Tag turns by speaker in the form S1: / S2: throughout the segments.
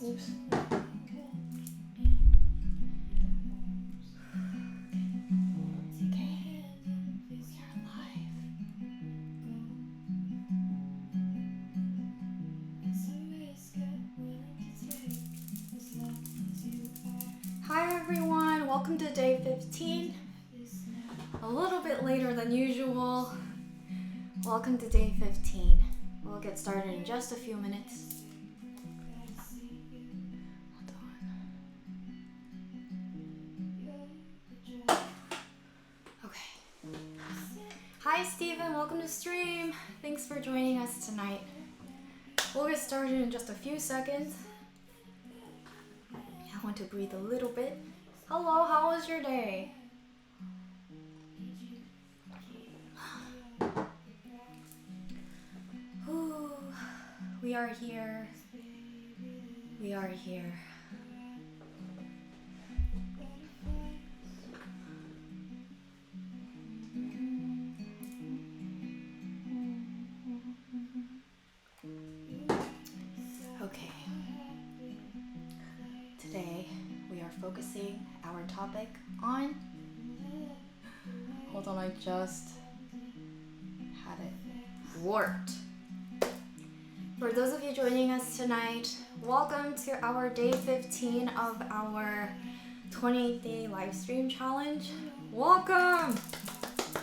S1: Oops. Hi everyone, welcome to day 15. A little bit later than usual. Welcome to day 15. We'll get started in just a few minutes. Okay. Hi Steven, welcome to stream. Thanks for joining us tonight. We'll get started in just a few seconds. I want to breathe a little bit. Hello, how was your day? Ooh, we are here. We are here. Okay. Today we are focusing our topic on. Hold on, I just had it. Warped. For those of you joining us tonight, welcome to our day 15 of our 28-day live stream challenge. Welcome!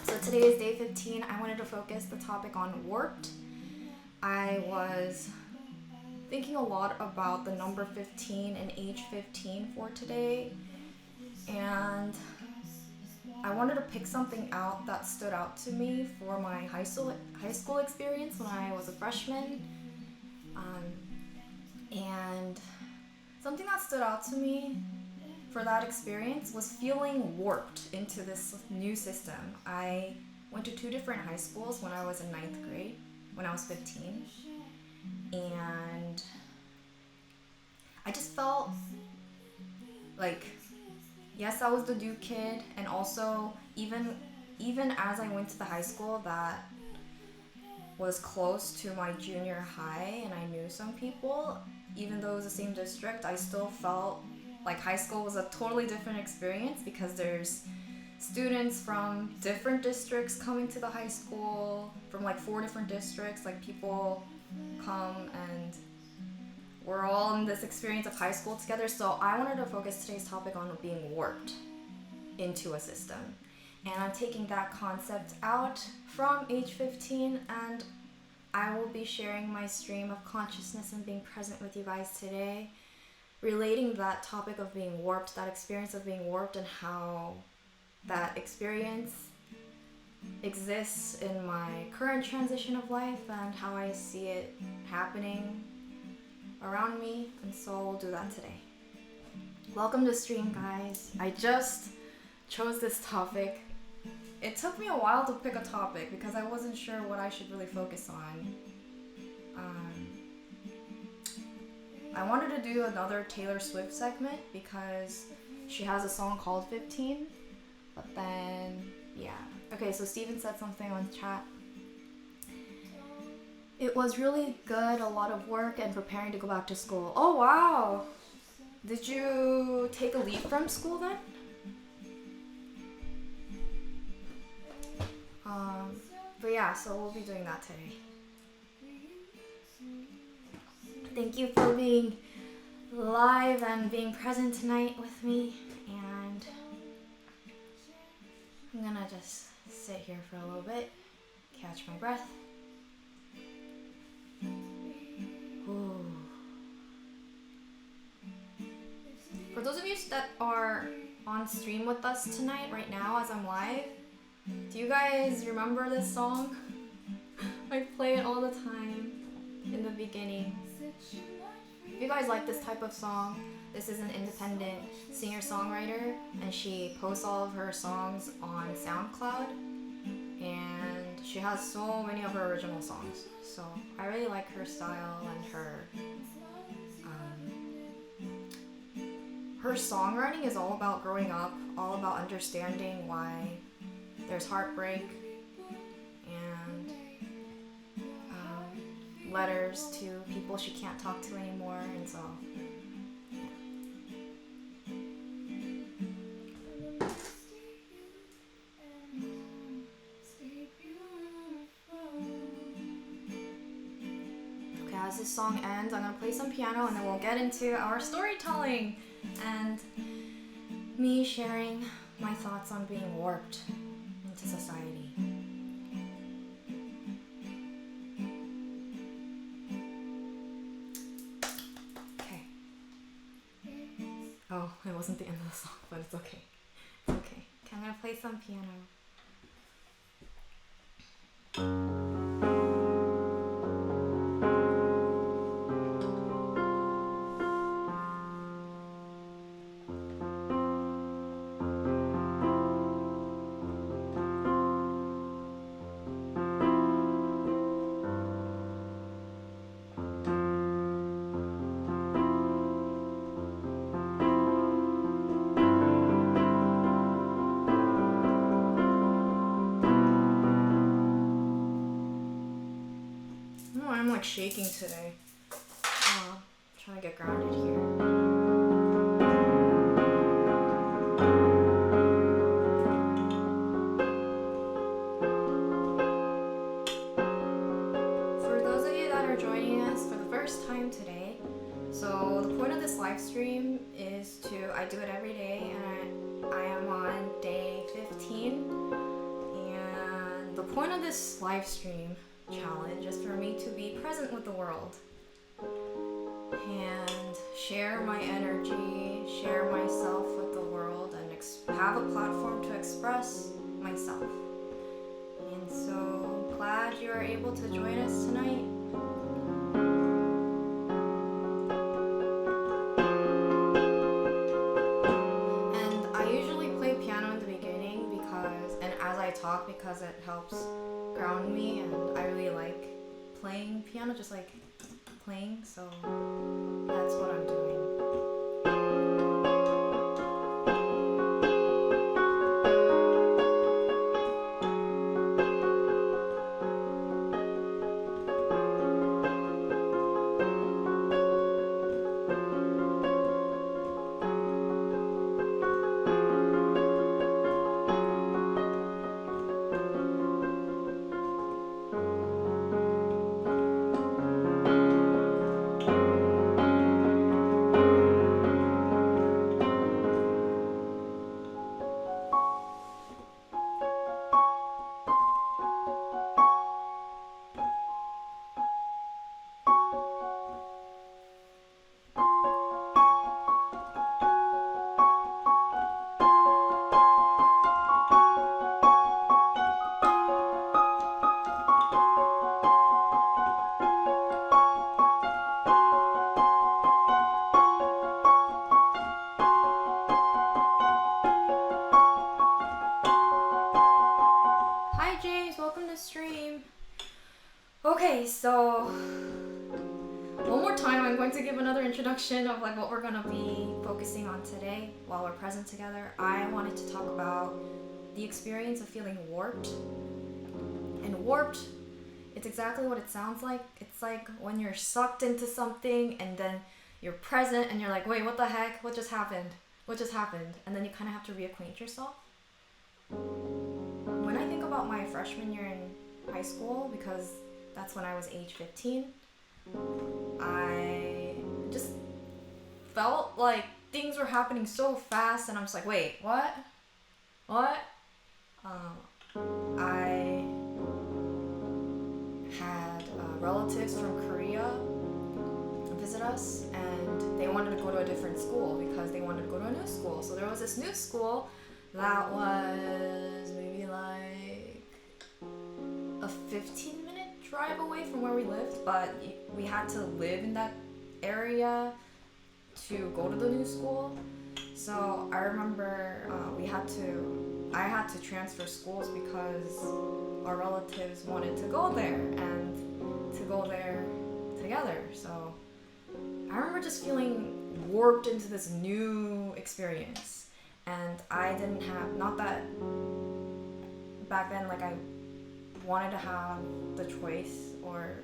S1: So today is day 15. I wanted to focus the topic on warped. I was thinking a lot about the number 15 and age 15 for today, and I wanted to pick something out that stood out to me for my high school experience when I was a freshman. And something that stood out to me for that experience was feeling warped into this new system. I went to two different high schools when I was in 9th grade, when I was 15. And I just felt like, yes, I was the Duke kid, and also even as I went to the high school that was close to my junior high and I knew some people, even though it was the same district, I still felt like high school was a totally different experience because there's students from different districts coming to the high school, from like 4 different districts. Like, people come and we're all in this experience of high school together. So I wanted to focus today's topic on being warped into a system. And I'm taking that concept out from age 15, and I will be sharing my stream of consciousness and being present with you guys today, relating that topic of being warped, that experience of being warped, and how that experience exists in my current transition of life and how I see it happening around me. And so we'll do that today. Welcome to stream, guys. I just chose this topic. It took me a while to pick a topic because I wasn't sure what I should really focus on. I wanted to do another Taylor Swift segment because she has a song called 15, but then, yeah. Okay, so Steven said something on chat. It was really good, a lot of work and preparing to go back to school. Oh, wow! Did you take a leave from school then? But yeah, so we'll be doing that today. Thank you for being live and being present tonight with me. And I'm gonna just sit here for a little bit, catch my breath. Ooh. For those of you that are on stream with us tonight, right now, as I'm live, do you guys remember this song? I play it all the time in the beginning. If you guys like this type of song, this is an independent singer-songwriter, and she posts all of her songs on SoundCloud, and she has so many of her original songs. So I really like her style and her songwriting is all about growing up, all about understanding why there's heartbreak and letters to people she can't talk to anymore. And so as this song ends, I'm gonna play some piano and then we'll get into our storytelling and me sharing my thoughts on being warped into society. Okay. Oh, it wasn't the end of the song, but it's okay. It's okay. Okay, I'm gonna play some piano. I'm like shaking today. Trying to get grounded here. For those of you that are joining us for the first time today, so the point of this live stream is I do it every day, and I am on day 15. And the point of this live stream challenge is for me to be present with the world and share my energy, share myself with the world, and have a platform to express myself. And so glad you are able to join us tonight. And I usually play piano in the beginning and as I talk, because it helps ground me, and I really like playing piano, just like playing, so that's what I'm doing. Stream. Okay, so one more time I'm going to give another introduction of like what we're going to be focusing on today while we're present together. I wanted to talk about the experience of feeling warped. And warped, it's exactly what it sounds like. It's like when you're sucked into something and then you're present and you're like, wait, what the heck? What just happened? What just happened? And then you kind of have to reacquaint yourself. When I think about my freshman year in high school, because that's when I was age 15, I just felt like things were happening so fast, and I'm just like, wait, what? I had relatives from Korea visit us, and they wanted to go to a different school because they wanted to go to a new school. So there was this new school that was maybe like a 15-minute drive away from where we lived, but we had to live in that area to go to the new school. So I remember I had to transfer schools because our relatives wanted to go there and to go there together. So I remember just feeling warped into this new experience. And I didn't have, not that back then, like I wanted to have the choice, or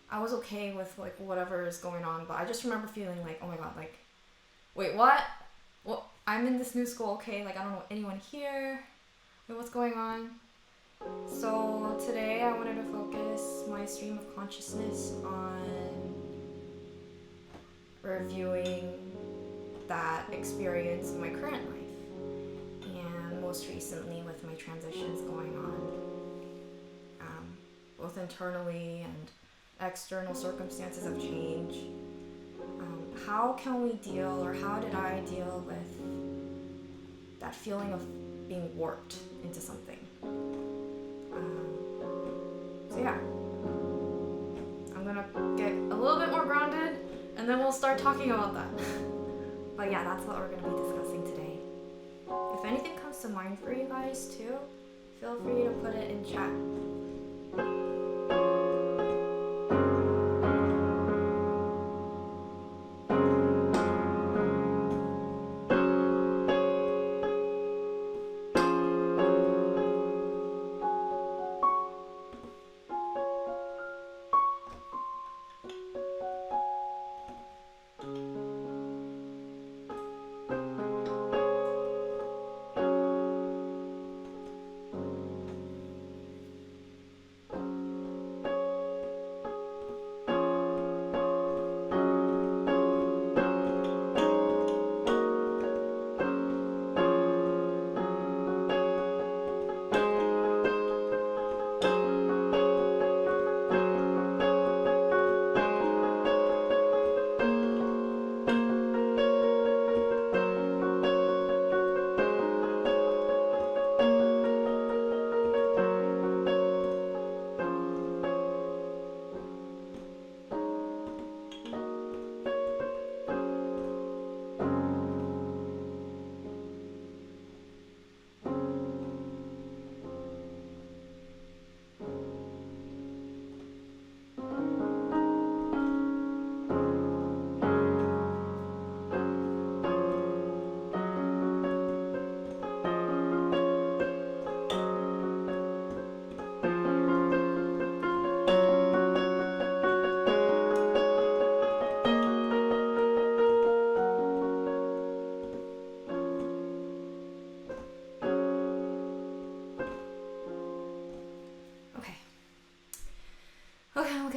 S1: I was okay with like whatever is going on, but I just remember feeling like, oh my god, like, wait, what? Well, I'm in this new school, okay, like I don't know anyone here, wait, what's going on? So today I wanted to focus my stream of consciousness on reviewing that experience in my current life, and most recently with my transitions going on, both internally and external circumstances of change. How can we deal, or how did I deal with that feeling of being warped into something? So yeah, I'm gonna get a little bit more grounded and then we'll start talking about that. But yeah, that's what we're gonna be discussing today. If anything comes to mind for you guys too, feel free to put it in chat.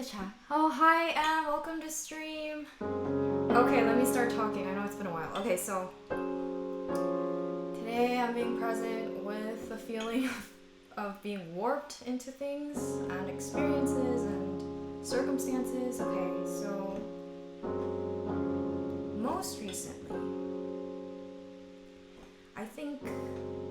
S1: Chat. Oh, hi, Em. Welcome to stream. Okay, let me start talking. I know it's been a while. Okay, so today I'm being present with the feeling of being warped into things and experiences and circumstances. Okay, so most recently, I think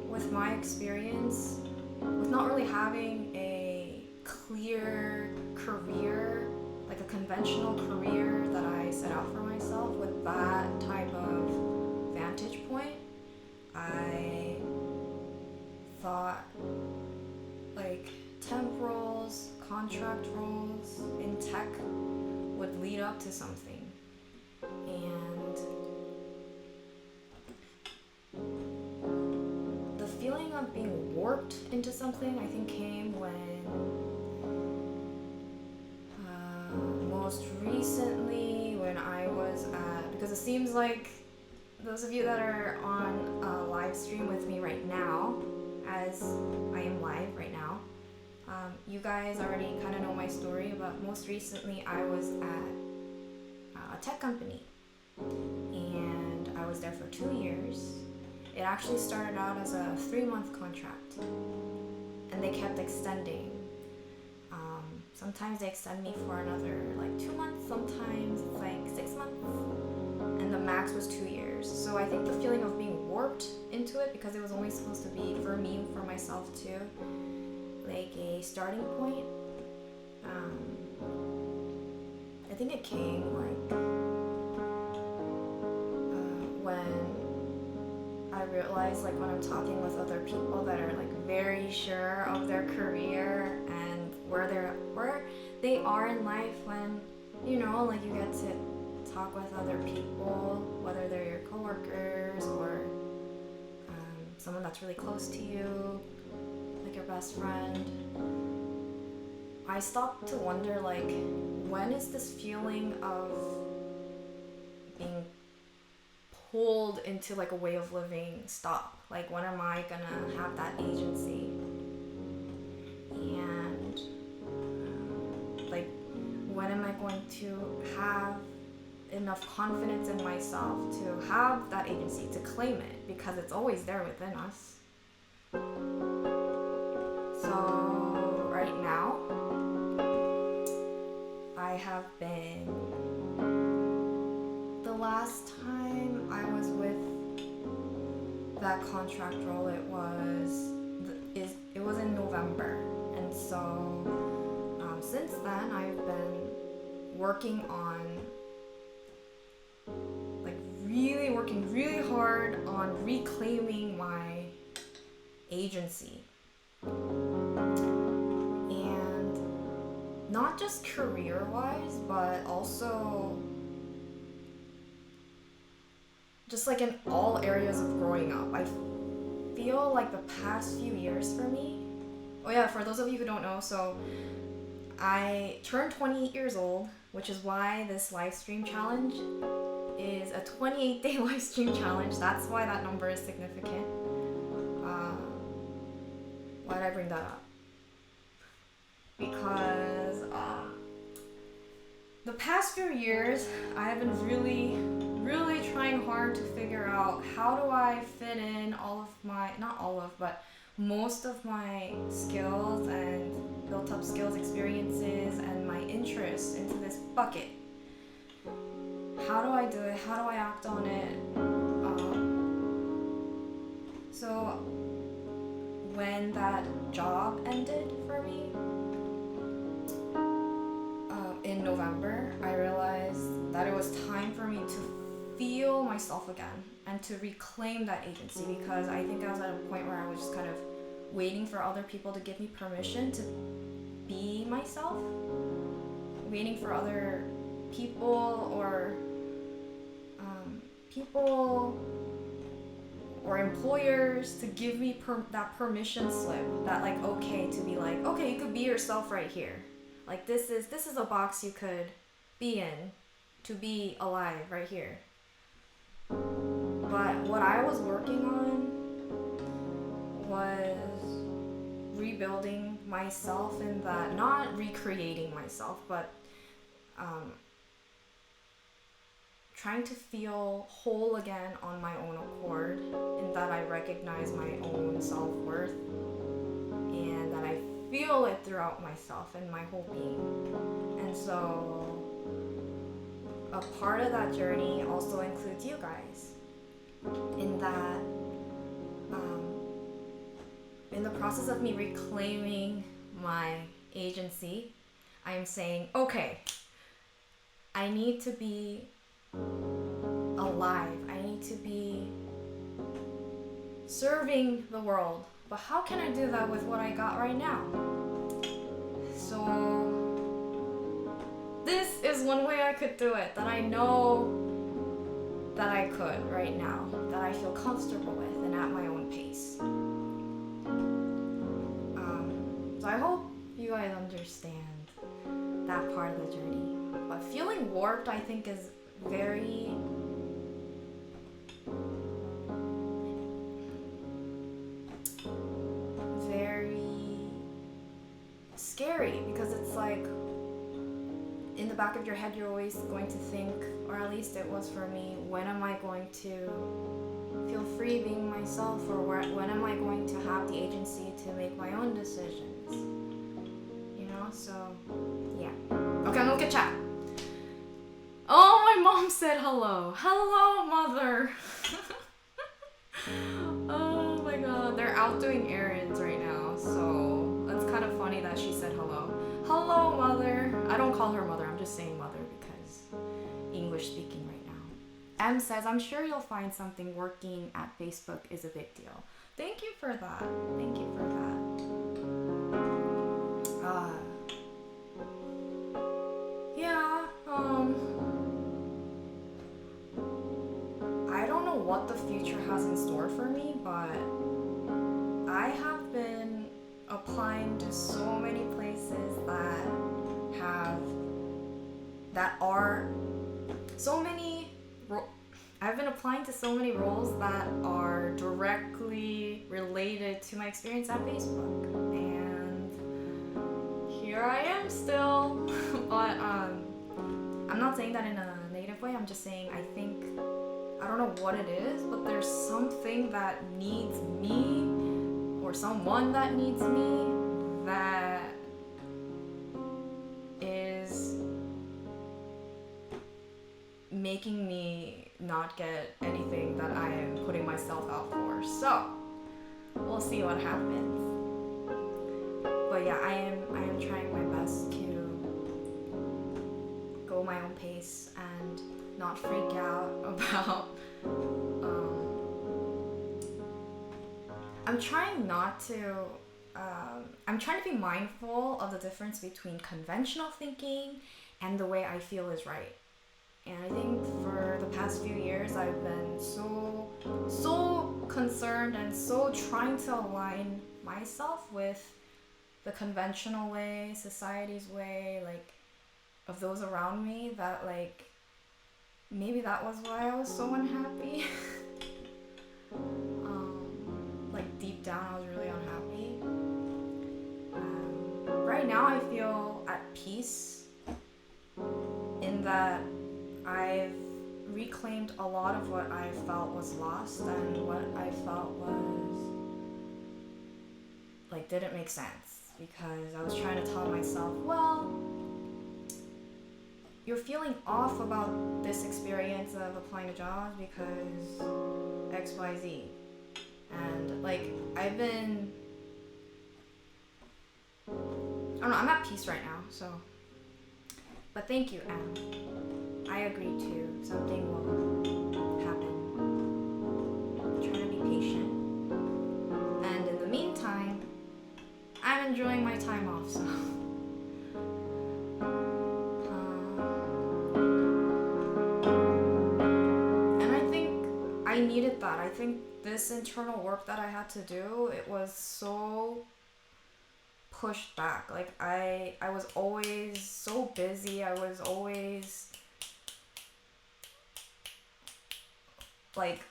S1: with my experience, with not really having a clear career, like a conventional career that I set out for myself, with that type of vantage point, I thought like temp roles, contract roles in tech would lead up to something. And the feeling of being warped into something, I think, came when most recently when I was at, because it seems like those of you that are on a live stream with me right now, as I am live right now, you guys already kind of know my story, but most recently I was at a tech company, and I was there for 2 years. It actually started out as a 3-month contract, and they kept extending. Sometimes they extend me for another like 2 months, sometimes it's like 6 months, and the max was 2 years. So I think the feeling of being warped into it, because it was only supposed to be for me, for myself too, like a starting point. I think it came like when I realized, like when I'm talking with other people that are like very sure of their career and where they are in life, when like you get to talk with other people, whether they're your coworkers or someone that's really close to you, like your best friend. I stopped to wonder, like, when is this feeling of being pulled into like a way of living stop? Like, when am I gonna have that agency? going to have enough confidence in myself to have that agency, to claim it, because it's always there within us. So right now, I have been, the last time I was with that contract role, it was in November, and so since then I've been working really hard on reclaiming my agency, and not just career-wise, but also just like in all areas of growing up. I feel like the past few years for me, oh yeah, for those of you who don't know, so I turned 28 years old, which is why this live stream challenge is a 28-day live stream challenge. That's why that number is significant. Why did I bring that up? Because the past few years, I have been really trying hard to figure out how do I fit in all of my, not all of, but most of my skills and built up skills, experiences, and my interests into this bucket. How do I do it? How do I act on it? So when that job ended for me in November, I realized that it was time for me to feel myself again and to reclaim that agency, because I think I was at a point where I was just kind of waiting for other people to give me permission to be myself, waiting for other people or employers to give me that permission slip, that like okay to be like, okay, you could be yourself right here, like this is a box you could be in to be alive right here. But what I was working on was rebuilding myself in that, not recreating myself, but trying to feel whole again on my own accord, in that I recognize my own self-worth and that I feel it throughout myself and my whole being. And so a part of that journey also includes you guys, in that in the process of me reclaiming my agency, I am saying, okay, I need to be alive. I need to be serving the world. But how can I do that with what I got right now? So this is one way I could do it, that I know that I could right now, that I feel comfortable with and at my own pace. So I hope you guys understand that part of the journey. But feeling warped, I think, is very scary, because it's like in the back of your head you're always going to think, or at least it was for me, when am I going to feel free being myself, or when am I going to have the agency to make my own decisions, you know? So yeah, okay, I'm gonna look at chat. Oh, my mom said hello. Hello, mother. Oh my god, they're out doing errands right now, so that's kind of funny that she said hello. Hello, mother. I don't call her mother, I'm just saying mother because English speaking right now. M says, I'm sure you'll find something. Working at Facebook is a big deal. Thank you for that. Thank you for that. Yeah, I don't know what the future has in store for me, but I have been applying to so many places I've been applying to so many roles that are directly related to my experience at Facebook, and here I am still. But I'm not saying that in a negative way. I'm just saying I think, I don't know what it is, but there's something that needs me, or someone that needs me, that is making me not get anything that I am putting myself out for. So we'll see what happens. But yeah, I am trying my best to go my own pace and not freak out about I'm trying not to I'm trying to be mindful of the difference between conventional thinking and the way I feel is right. And I think for the past few years I've been so concerned and so trying to align myself with the conventional way, society's way, like, of those around me, that like maybe that was why I was so unhappy. Like deep down I was really unhappy. Right now I feel at peace in that I've reclaimed a lot of what I felt was lost and what I felt was like didn't make sense, because I was trying to tell myself, well, you're feeling off about this experience of applying to jobs because XYZ. And like I don't know, I'm at peace right now, so. But thank you, Em. I agree too. Something will happen. I'm trying to be patient. And in the meantime, I'm enjoying my time off, so. And I think I needed that. I think this internal work that I had to do, it was so pushed back. Like I was always so busy. I was always like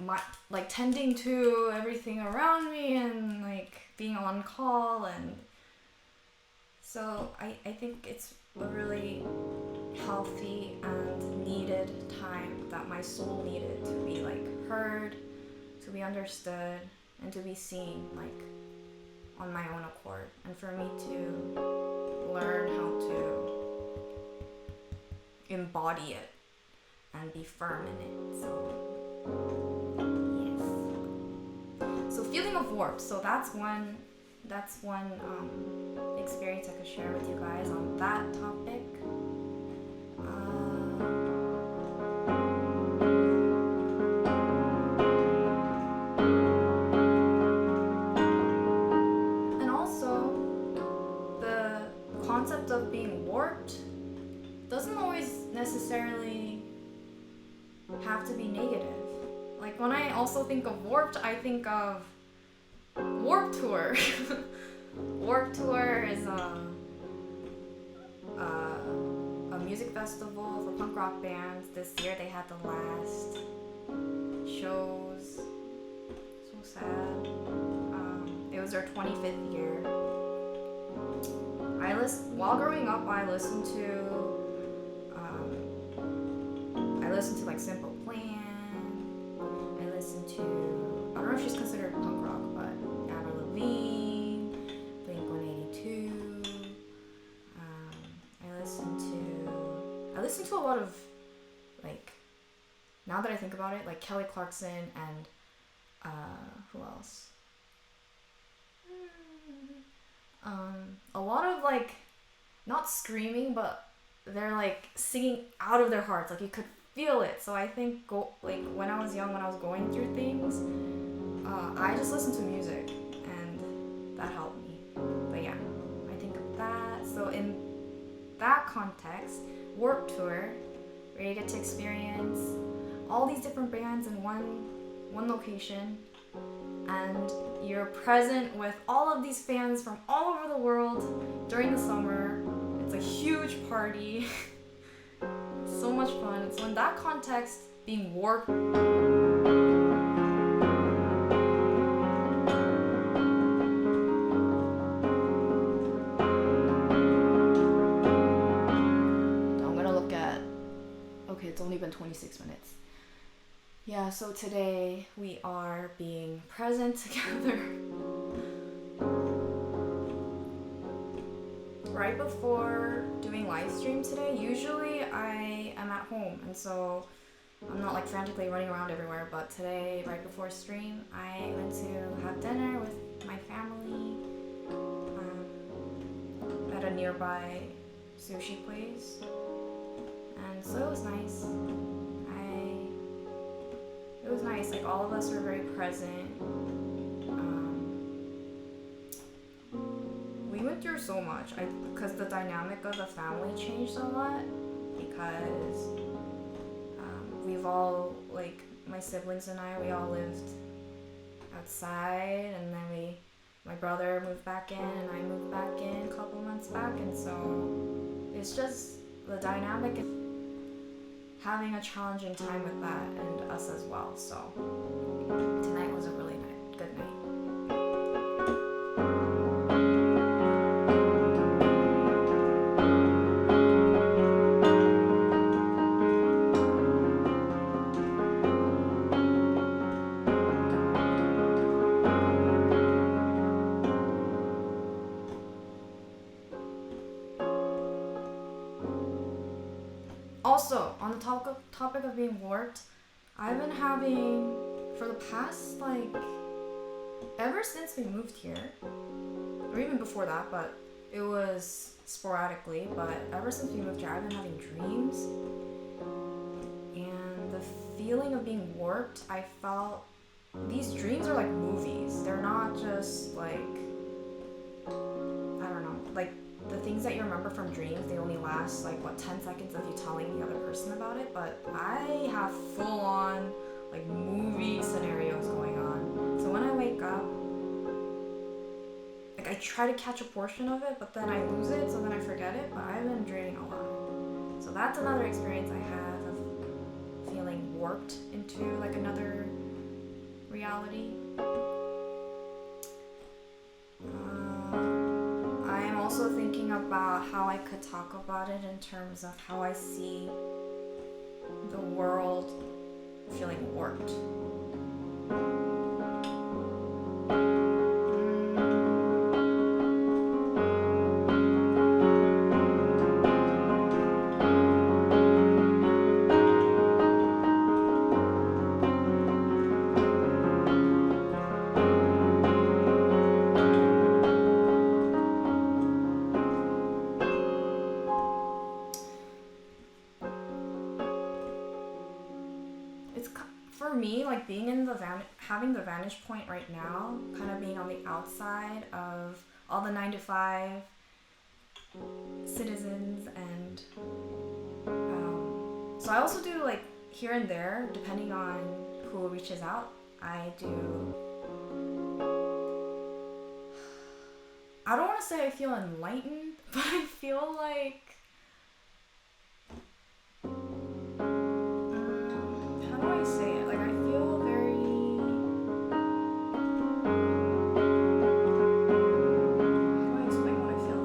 S1: tending to everything around me and like being on call, and so I think it's a really healthy and needed time that my soul needed to be like heard, to be understood, and to be seen like on my own accord, and for me to learn how to embody it and be firm in it. So yes. So feeling of warmth. So that's one experience I could share with you guys on that topic. And also, the concept of being warped doesn't always necessarily have to be negative. Like when I also think of warped, I think of Warped Tour. Warped Tour is a music festival for punk rock bands. This year they had the last shows. So sad. It was their 25th year. While growing up, I listened to like Simple Plan. I listened to, I don't know if she's considered punk rock, but Avril Lavigne, Blink-182. I listened to a lot of, like, now that I think about it, like Kelly Clarkson and who else? A lot of like, not screaming, but they're like singing out of their hearts. Like you could feel it. So I think like when I was young, when I was going through things, I just listened to music and that helped me. But yeah, I think of that. So in that context, Warped Tour, where you get to experience all these different bands in one location, and you're present with all of these fans from all over the world during the summer. It's a huge party. So much fun. So in that context, being warped. I'm gonna look at Yeah, so today we are being present together. Right before doing live stream today, usually I am at home, and so I'm not like frantically running around everywhere, but today, right before stream, I went to have dinner with my family at a nearby sushi place, and so it was nice. It was nice, like all of us were very present. We went through so much, because the dynamic of the family changed a lot, because we've all, like my siblings and I, we all lived outside, and then my brother moved back in and I moved back in a couple months back, and so it's just the dynamic of having a challenging time with that, and us as well. So tonight was a really good night. Also, on the topic of being warped, I've been having, for the past, like, ever since we moved here, or even before that, but it was sporadically, but ever since we moved here, I've been having dreams, and the feeling of being warped, I felt, these dreams are like movies. They're not just, like, I don't know, like, the things that you remember from dreams, they only last like 10 seconds of you telling the other person about it, but I have full on like movie scenarios going on. So when I wake up, like I try to catch a portion of it, but then I lose it, so then I forget it, but I've been dreaming a lot. So that's another experience I have of feeling warped into like another reality. Also thinking about how I could talk about it in terms of how I see the world feeling warped. For me, like being in having the vantage point right now, kind of being on the outside of all the 9-to-5 citizens, and so I also do like here and there, depending on who reaches out, I don't want to say I feel enlightened, but I feel like, how do I say it? Like I feel very, how do I explain what I feel?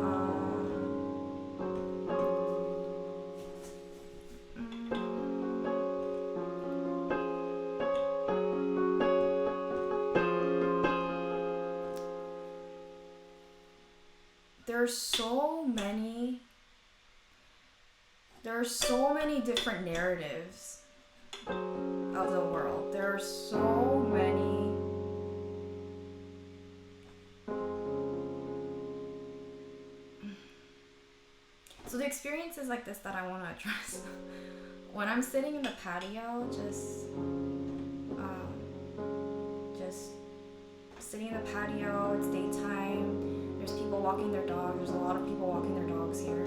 S1: There are so many different narratives of the world. There are so many. So the experiences like this that I want to address. When I'm sitting in the patio, just sitting in the patio, it's daytime, there's people walking their dogs, there's a lot of people walking their dogs here.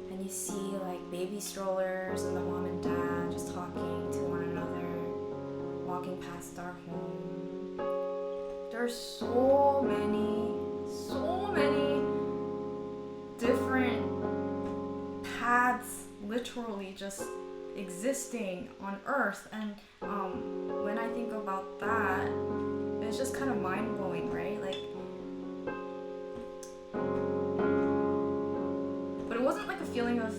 S1: And you see like baby strollers and the mom and dad just talking to one another, walking past our home. There's so many different paths literally just existing on Earth, and when I think about that, it's just kind of mind-blowing, right? Like, but it wasn't like a feeling of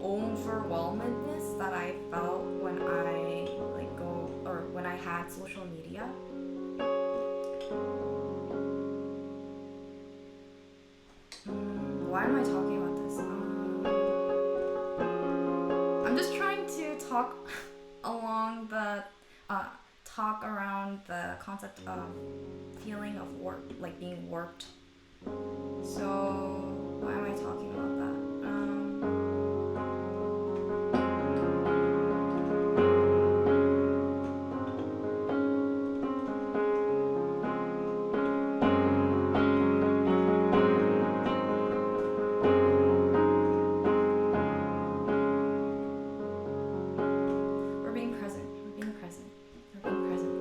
S1: overwhelmedness that I felt when I like had social media. Why am I talking about this? I'm just trying to talk along the talk around the concept of feeling of warp, like being warped. So why am I talking about that? We're being present. We're being present. We're being present.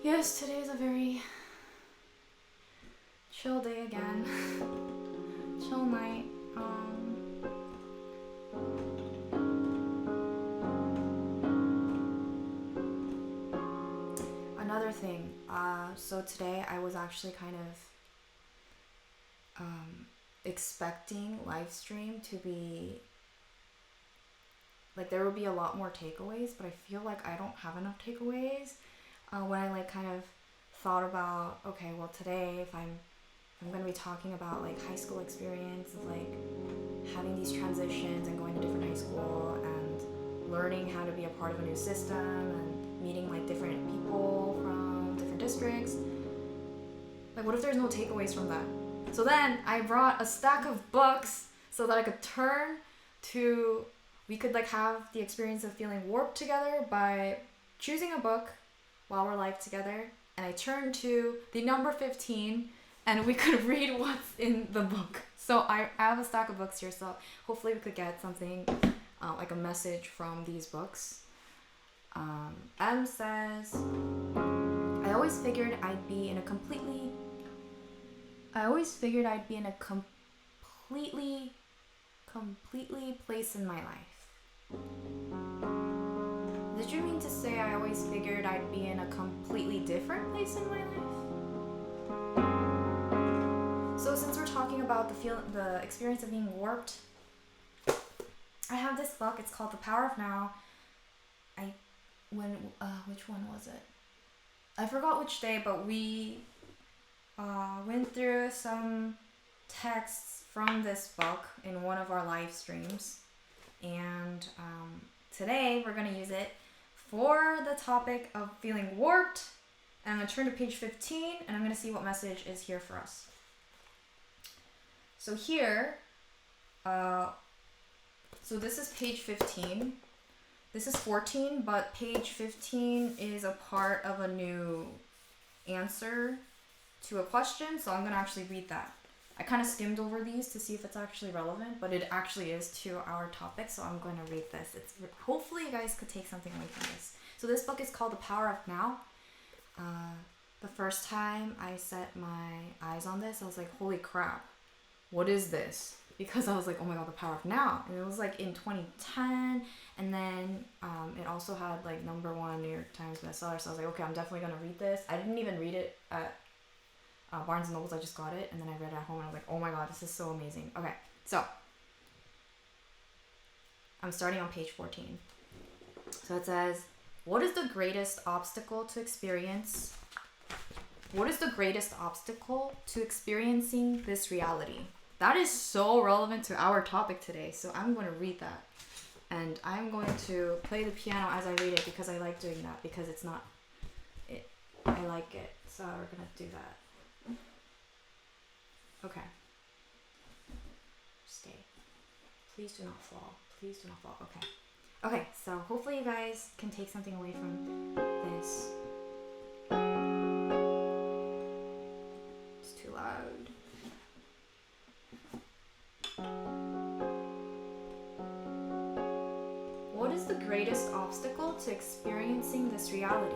S1: Yes, today is a very chill day again. Chill night. Another thing. So today I was actually kind of expecting Livestream to be like there will be a lot more takeaways, but I feel like I don't have enough takeaways. When I like kind of thought about, okay, well today if I'm going to be talking about like high school experience of like having these transitions and going to different high school and learning how to be a part of a new system and meeting like different people from different districts. Like what if there's no takeaways from that? So then I brought a stack of books so that I could turn to, we could like have the experience of feeling warped together by choosing a book while we're live together, and I turned to the number 15 and we could read what's in the book. So I have a stack of books here, so hopefully we could get something like a message from these books. M says, I always figured I'd be in a completely place in my life. Did you mean to say I always figured I'd be in a completely different place in my life? So since we're talking about the experience of being warped, I have this book. It's called The Power of Now. Which one was it? I forgot which day, but we went through some texts from this book in one of our live streams, and today we're going to use it for the topic of feeling warped. And I'm going to turn to page 15 and I'm going to see what message is here for us. So here, so this is page 15. This is 14, but page 15 is a part of a new answer to a question, so I'm going to actually read that. I kind of skimmed over these to see if it's actually relevant, but it actually is to our topic, so I'm going to read this. Hopefully you guys could take something away from this. So this book is called The Power of Now. The first time I set my eyes on this, I was like, holy crap, what is this? Because I was like, oh my god, The Power of Now. And it was like in 2010, and then it also had like #1 New York Times bestseller, so I was like, okay, I'm definitely going to read this. I didn't even read it at Barnes & Nobles. I just got it, and then I read it at home, and I was like, oh my god, this is so amazing. Okay, so I'm starting on page 14. So it says, what is the greatest obstacle to experiencing this reality? That is so relevant to our topic today, so I'm going to read that. And I'm going to play the piano as I read it because I like doing that, because I like it. So we're going to do that. Okay. Stay. Please do not fall. Please do not fall. Okay. Okay, so hopefully you guys can take something away from this. It's too loud. What is the greatest obstacle to experiencing this reality?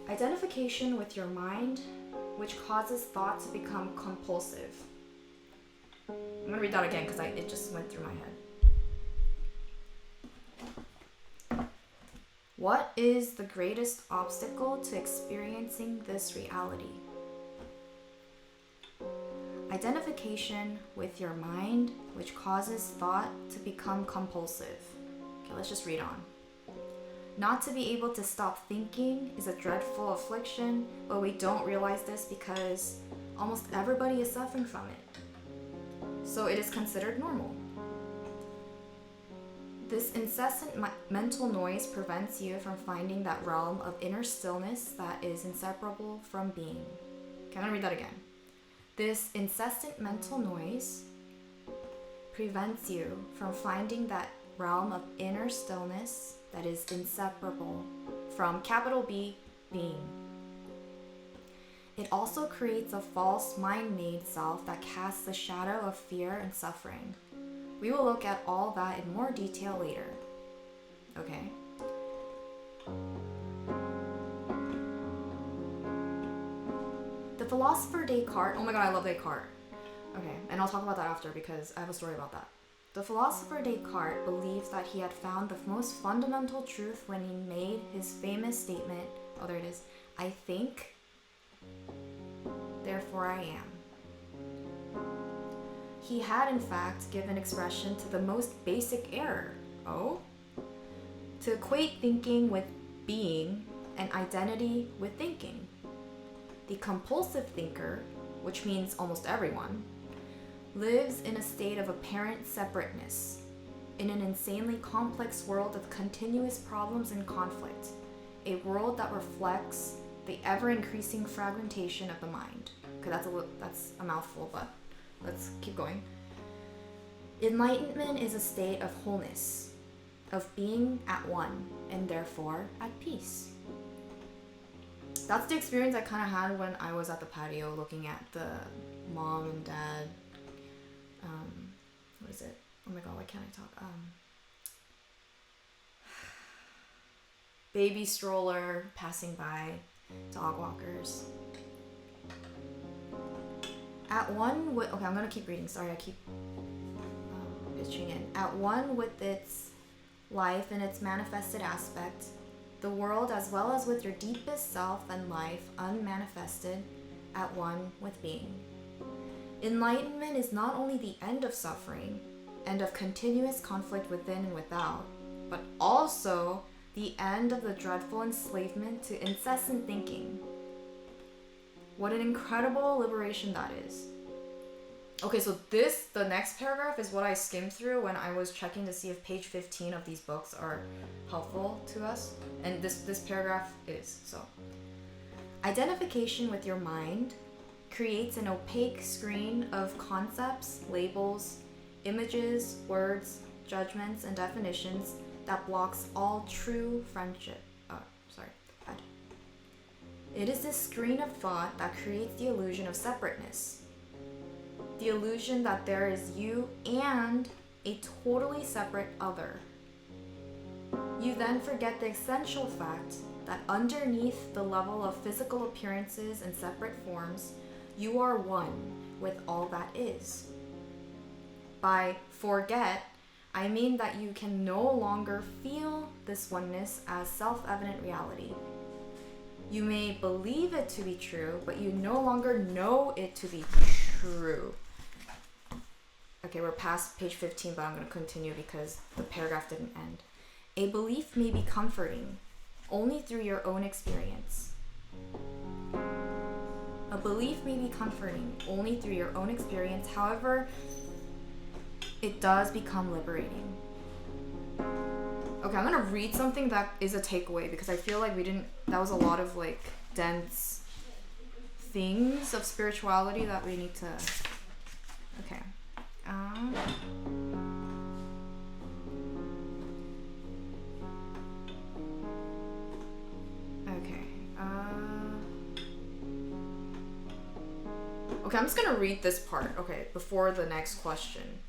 S1: Identification with your mind, which causes thought to become compulsive. I'm gonna read that again because it just went through my head. What is the greatest obstacle to experiencing this reality? Identification with your mind, which causes thought to become compulsive. Okay, let's just read on. Not to be able to stop thinking is a dreadful affliction, but we don't realize this because almost everybody is suffering from it. So it is considered normal. This incessant mental noise prevents you from finding that realm of inner stillness that is inseparable from being. Okay, I'm gonna read that again. This incessant mental noise prevents you from finding that realm of inner stillness that is inseparable from capital B, being. It also creates a false mind-made self that casts a shadow of fear and suffering. We will look at all that in more detail later. Okay? The philosopher Descartes, oh my god, I love Descartes. Okay, and I'll talk about that after because I have a story about that. The philosopher Descartes believes that he had found the most fundamental truth when he made his famous statement, oh there it is, I think, therefore I am. He had in fact given expression to the most basic error, to equate thinking with being and identity with thinking. The compulsive thinker, which means almost everyone, lives in a state of apparent separateness, in an insanely complex world of continuous problems and conflict, a world that reflects the ever-increasing fragmentation of the mind. Okay, that's a mouthful, but let's keep going. Enlightenment is a state of wholeness, of being at one, and therefore at peace. That's the experience I kind of had when I was at the patio looking at the mom and dad, what is it? Oh my god, why can't I talk? Baby stroller passing by, dog walkers. At one with, okay, I'm gonna keep reading, sorry, I keep pitching in. At one with its life and its manifested aspect, the world as well as with your deepest self and life unmanifested, at one with being. Enlightenment is not only the end of suffering and of continuous conflict within and without, but also the end of the dreadful enslavement to incessant thinking. What an incredible liberation that is. Okay, so the next paragraph is what I skimmed through when I was checking to see if page 15 of these books are helpful to us. And this paragraph is, so. Identification with your mind creates an opaque screen of concepts, labels, images, words, judgments, and definitions that blocks all true friendship. It is this screen of thought that creates the illusion of separateness. The illusion that there is you and a totally separate other. You then forget the essential fact that underneath the level of physical appearances and separate forms, you are one with all that is. By forget, I mean that you can no longer feel this oneness as self-evident reality. You may believe it to be true, but you no longer know it to be true. Okay, we're past page 15, but I'm going to continue because the paragraph didn't end. A belief may be comforting only through your own experience. A belief may be comforting only through your own experience. However, it does become liberating. Okay, I'm gonna read something that is a takeaway because I feel like that was a lot of like dense things of spirituality that we need to, okay. Okay, I'm just gonna read this part, okay, before the next question.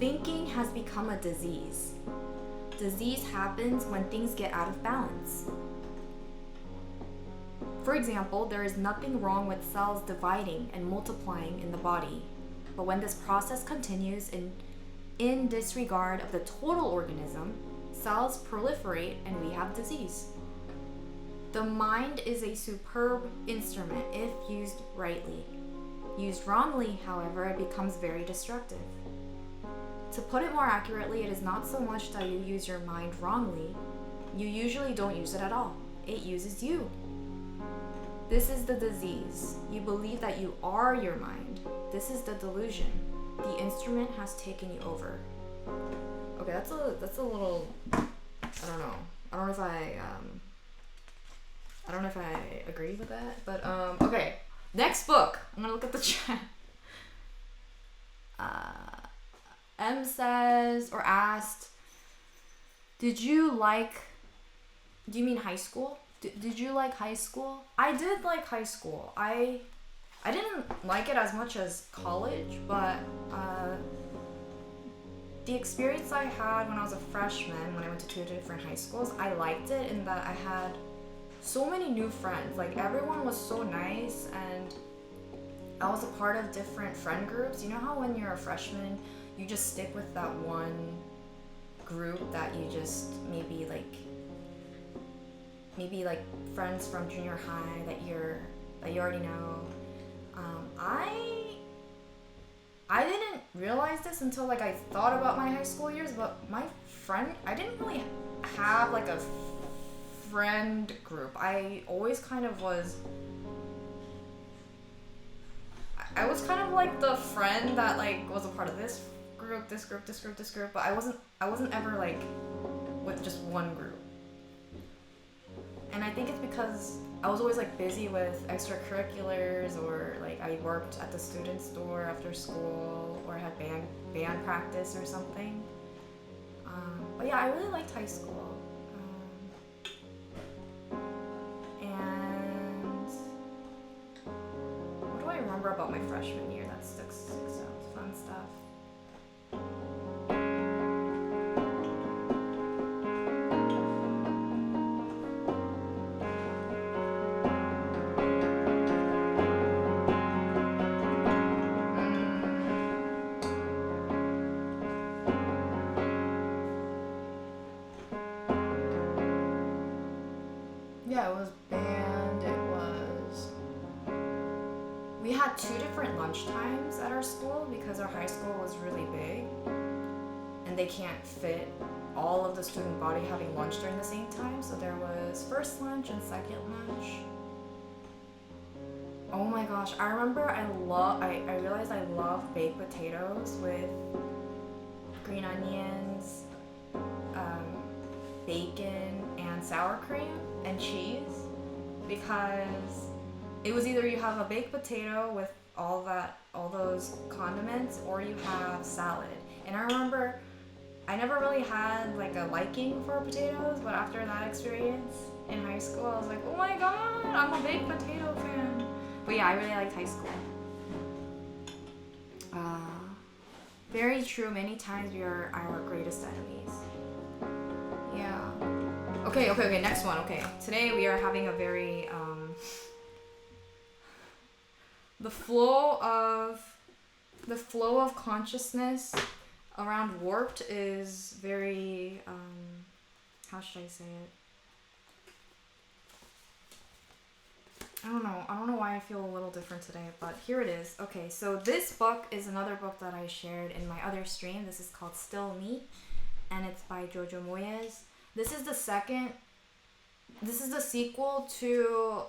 S1: Thinking has become a disease. Disease happens when things get out of balance. For example, there is nothing wrong with cells dividing and multiplying in the body. But when this process continues in disregard of the total organism, cells proliferate and we have disease. The mind is a superb instrument if used rightly. Used wrongly, however, it becomes very destructive. To put it more accurately, it is not so much that you use your mind wrongly. You usually don't use it at all. It uses you. This is the disease. You believe that you are your mind. This is the delusion. The instrument has taken you over. Okay, that's a little, I don't know. I don't know if I agree with that, but okay. Next book. I'm gonna look at the chat. M says or asked, do you mean high school? Did you like high school? I did like high school. I didn't like it as much as college, but the experience I had when I was a freshman, when I went to 2 different high schools, I liked it in that I had so many new friends. Like, everyone was so nice, and I was a part of different friend groups. You know how when you're a freshman, you just stick with that one group that you just maybe like friends from junior high that you already know. I didn't realize this until like I thought about my high school years, but I didn't really have like a friend group. I always kind of was. I was kind of like the friend that like was a part of this group, but I wasn't ever like with just one group. And I think it's because I was always like busy with extracurriculars, or like I worked at the student store after school, or had band practice or something. But yeah, I really liked high school. And what do I remember about my freshman year that sticks out? Fun stuff. Yeah, it was band, we had 2 different lunch times at our school because our high school was really big and they can't fit all of the student body having lunch during the same time, so there was first lunch and second lunch. Oh my gosh, I remember I realized I love baked potatoes with green onions, bacon, and sour cream and cheese, because it was either you have a baked potato with all those condiments, or you have salad. And I remember I never really had like a liking for potatoes, but after that experience in high school, I was like, oh my god, I'm a baked potato fan. But yeah, I really liked high school. Very true. Many times we are our greatest enemies. Yeah. Okay, next one. Okay, today we are having a very the flow of consciousness around warped is very how should I say it? I don't know why I feel a little different today, but here it is. Okay, so this book is another book that I shared in my other stream. This is called Still Me, and it's by Jojo Moyes. This is the sequel to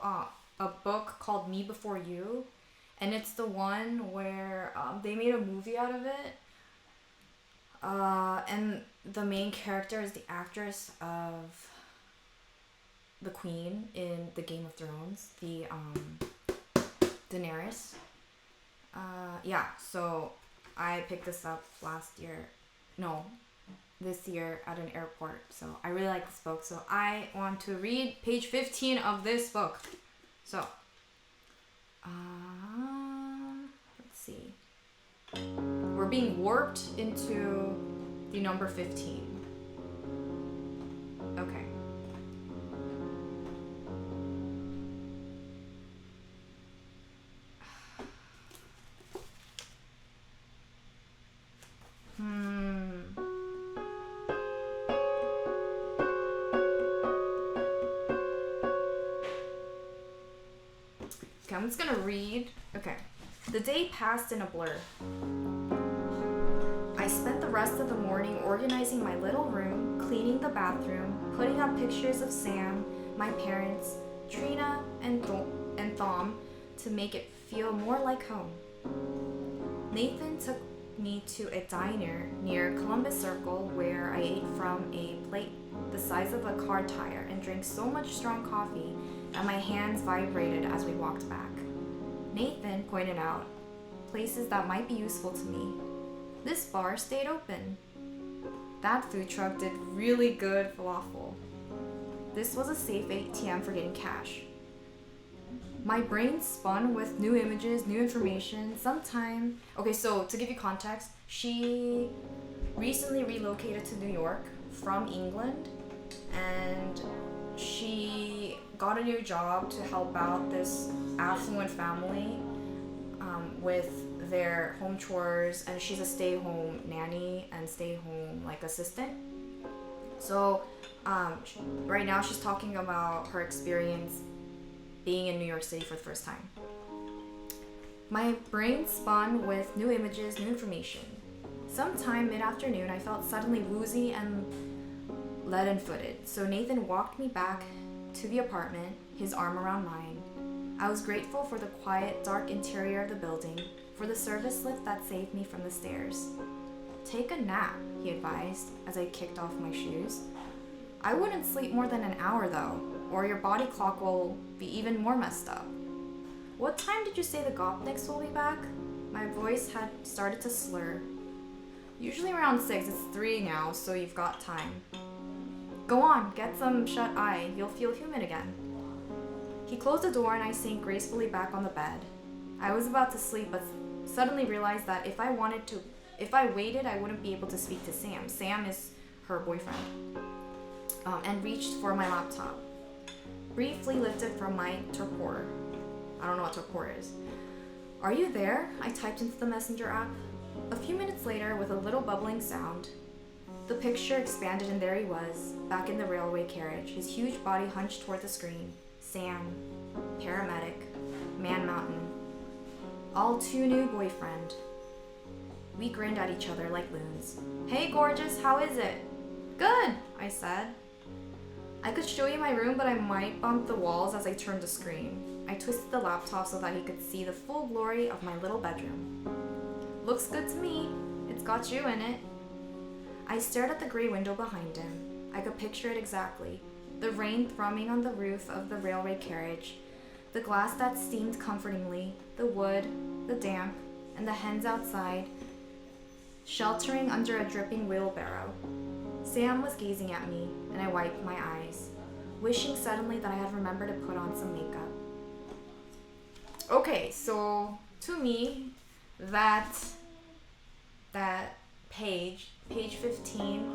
S1: a book called Me Before You, and it's the one where they made a movie out of it. And the main character is the actress of the Queen in the Game of Thrones, the Daenerys. Yeah, so I picked this up this year at an airport. So I really like this book. So I want to read page 15 of this book. So, let's see. we're being warped into the number 15. Okay. Okay, I'm just gonna read. Okay. The day passed in a blur. I spent the rest of the morning organizing my little room, cleaning the bathroom, putting up pictures of Sam, my parents, Trina, and Thom to make it feel more like home. Nathan took me to a diner near Columbus Circle where I ate from a plate the size of a car tire and drank so much strong coffee that my hands vibrated as we walked back. Nathan pointed out places that might be useful to me. This bar stayed open. That food truck did really good falafel. This was a safe ATM for getting cash. My brain spun with new images, new information. Okay, so to give you context, she recently relocated to New York from England, and she got a new job to help out this affluent family with their home chores, and she's a stay-home nanny and stay-home assistant. So right now she's talking about her experience being in New York City for the first time. My brain spun with new images, new information. Sometime mid-afternoon, I felt suddenly woozy and leaden-footed, so Nathan walked me back to the apartment, his arm around mine. I was grateful for the quiet, dark interior of the building, for the service lift that saved me from the stairs. Take a nap, he advised as I kicked off my shoes. I wouldn't sleep more than an hour though, or your body clock will be even more messed up. What time did you say the Gopniks will be back? My voice had started to slur. Usually around 6, it's 3 now, so you've got time. Go on, get some shut-eye, you'll feel human again. He closed the door and I sank gracefully back on the bed. I was about to sleep, but suddenly realized that if I waited, I wouldn't be able to speak to Sam. Sam is her boyfriend. And reached for my laptop. Briefly lifted from my torpor. I don't know what torpor is. Are you there? I typed into the messenger app. A few minutes later, with a little bubbling sound, the picture expanded and there he was, back in the railway carriage, his huge body hunched toward the screen. Sam, paramedic, Man Mountain, all too new boyfriend. We grinned at each other like loons. Hey gorgeous, how is it? Good, I said. I could show you my room, but I might bump the walls as I turned the screen. I twisted the laptop so that he could see the full glory of my little bedroom. Looks good to me. It's got you in it. I stared at the gray window behind him. I could picture it exactly. The rain thrumming on the roof of the railway carriage, the glass that steamed comfortingly, the wood, the damp, and the hens outside, sheltering under a dripping wheelbarrow. Sam was gazing at me, and I wiped my eyes, wishing suddenly that I had remembered to put on some makeup. Okay, so to me, that page 15,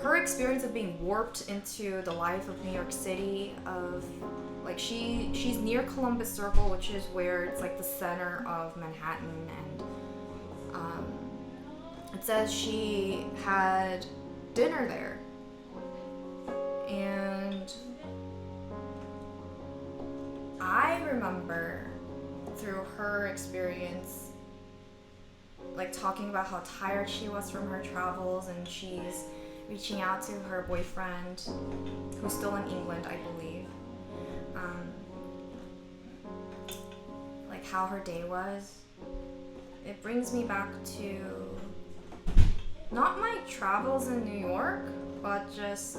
S1: her experience of being warped into the life of New York City, of she's near Columbus Circle, which is where it's the center of Manhattan, and it says she had dinner there, and I remember through her experience talking about how tired she was from her travels, and she's reaching out to her boyfriend, who's still in England, I believe. How her day was. It brings me back to not my travels in New York, but just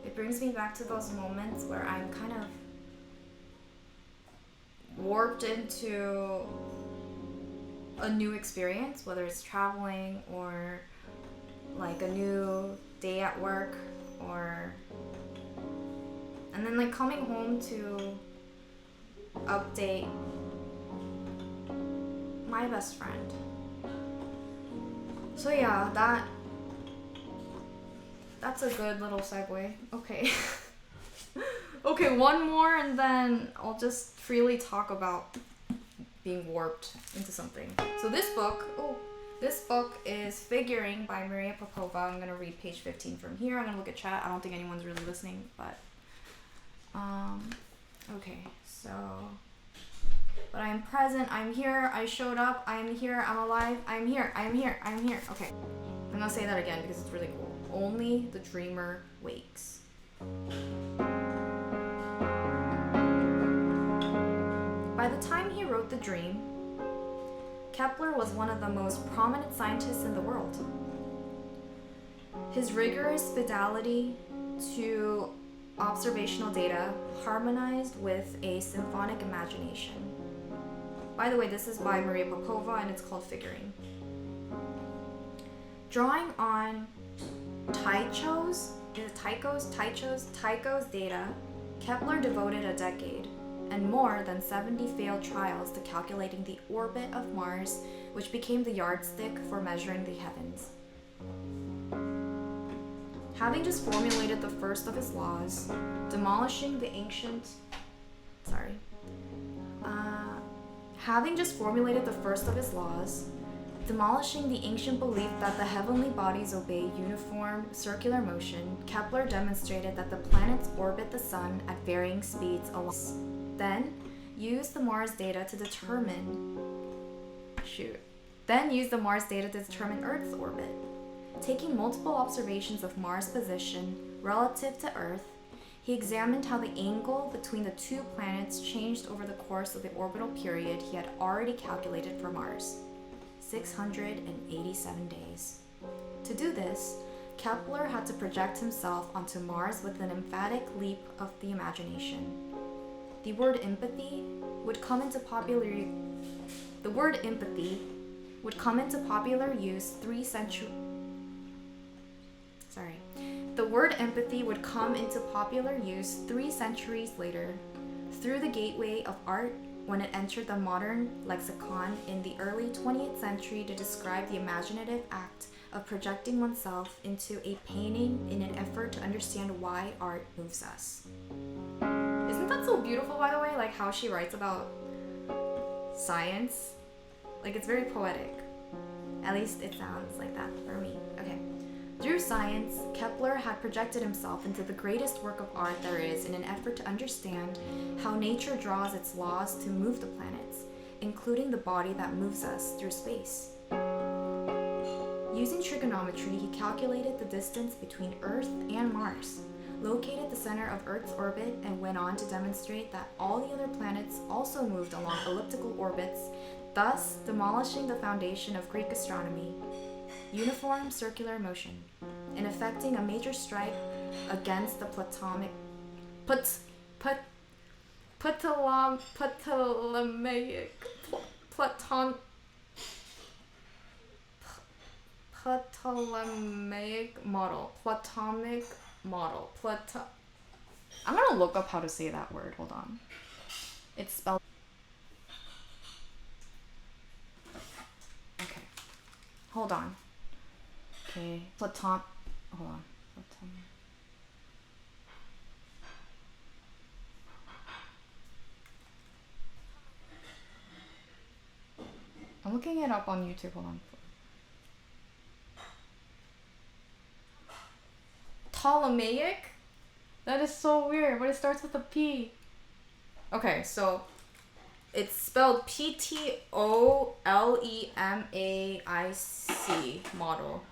S1: it brings me back to those moments where I'm kind of warped into a new experience, whether it's traveling or a new day at work, and then coming home to update my best friend. So yeah, that's a good little segue. Okay. Okay, one more and then I'll just freely talk about being warped into something. So this book is Figuring by Maria Popova. I'm gonna read page 15 from here. I'm gonna look at chat. I don't think anyone's really listening, but okay, so but I am present, I'm here, I showed up, I'm here, I'm alive, I'm here, I'm here, I'm here. Okay. I'm gonna say that again because it's really cool. Only the dreamer wakes. By the time he wrote The Dream, Kepler was one of the most prominent scientists in the world. His rigorous fidelity to observational data harmonized with a symphonic imagination. By the way, this is by Maria Popova and it's called Figuring. Drawing on Tycho's data, Kepler devoted a decade and more than 70 failed trials to calculating the orbit of Mars, which became the yardstick for measuring the heavens. Having just formulated the first of his laws, demolishing the ancient belief that the heavenly bodies obey uniform circular motion, Kepler demonstrated that the planets orbit the sun at varying speeds along. Then used the Mars data to determine Earth's orbit. Taking multiple observations of Mars' position relative to Earth, he examined how the angle between the two planets changed over the course of the orbital period he had already calculated for Mars, 687 days. To do this, Kepler had to project himself onto Mars with an emphatic leap of the imagination. The word empathy would come into popular use 3 centuries later through the gateway of art when it entered the modern lexicon in the early 20th century to describe the imaginative act of projecting oneself into a painting in an effort to understand why art moves us. Isn't that so beautiful, by the way? Like how she writes about science. Like it's very poetic. At least it sounds like that for me. Okay. Through science, Kepler had projected himself into the greatest work of art there is in an effort to understand how nature draws its laws to move the planets, including the body that moves us through space. Using trigonometry, he calculated the distance between Earth and Mars, located the center of Earth's orbit, and went on to demonstrate that all the other planets also moved along elliptical orbits, thus demolishing the foundation of Greek astronomy, uniform circular motion, and effecting a major strike against the Ptolemaic model. I'm gonna look up how to say that word. Hold on. It's spelled. Okay. Hold on. Okay. Hold on. I'm looking it up on YouTube. Hold on. Ptolemaic? That is so weird, but it starts with a P. Okay, so it's spelled Ptolemaic model.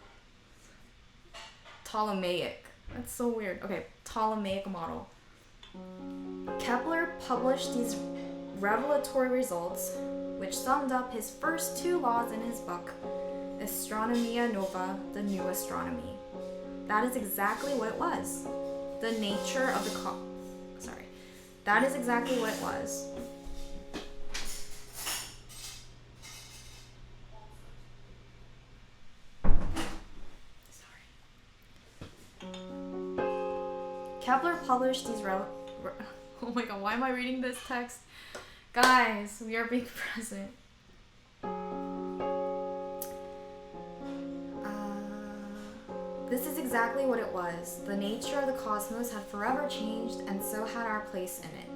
S1: Ptolemaic. That's so weird. Okay, Ptolemaic model. Kepler published these revelatory results, which summed up his first 2 laws in his book, Astronomia Nova, the New Astronomy. That is exactly what it was. The nature of the That is exactly what it was. Kepler published these oh my god, why am I reading this text? Guys, we are being present. This is exactly what it was. The nature of the cosmos had forever changed, and so had our place in it.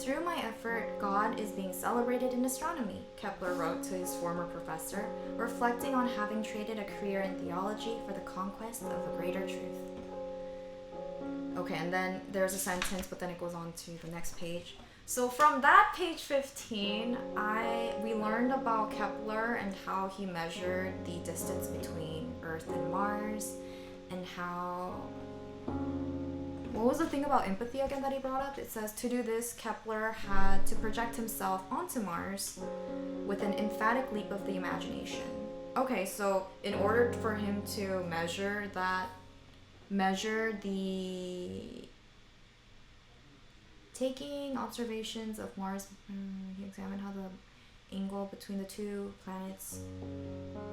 S1: Through my effort, God is being celebrated in astronomy, Kepler wrote to his former professor, reflecting on having traded a career in theology for the conquest of a greater truth. Okay, and then there's a sentence, but then it goes on to the next page. So from that page 15, we learned about Kepler and how he measured the distance between Earth and Mars, and how... What was the thing about empathy again that he brought up? It says, to do this, Kepler had to project himself onto Mars with an emphatic leap of the imagination. Okay, so in order for him to measure the... Taking observations of Mars, he examined how the angle between the two planets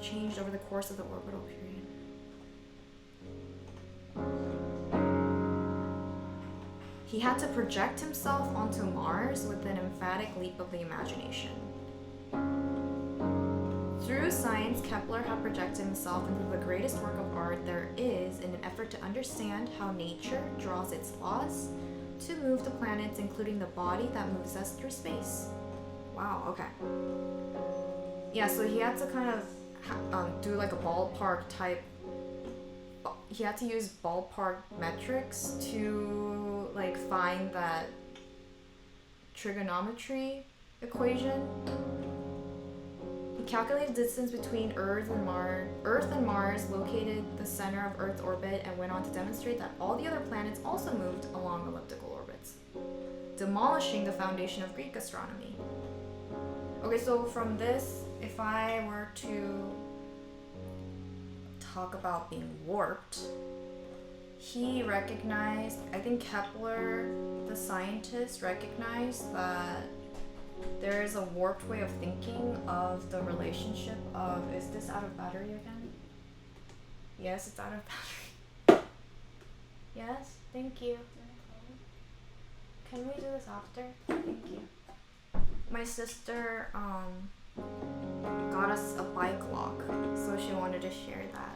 S1: changed over the course of the orbital period. He had to project himself onto Mars with an emphatic leap of the imagination. Through science, Kepler had projected himself into the greatest work of art there is in an effort to understand how nature draws its laws to move the planets, including the body that moves us through space. Wow, okay. Yeah, so he had to kind of do like a ballpark type. He had to use ballpark metrics to like find that trigonometry equation. He calculated the distance between Earth and Mars, located the center of Earth's orbit, and went on to demonstrate that all the other planets also moved along elliptical orbits, demolishing the foundation of Greek astronomy. Okay, so from this, if I were to talk about being warped, he recognized, I think Kepler, the scientist, recognized that there is a warped way of thinking of the relationship of, is this out of battery again? Yes, it's out of battery. Yes, thank you. Can we do this after? Thank you. My sister got us a bike lock, so she wanted to share that.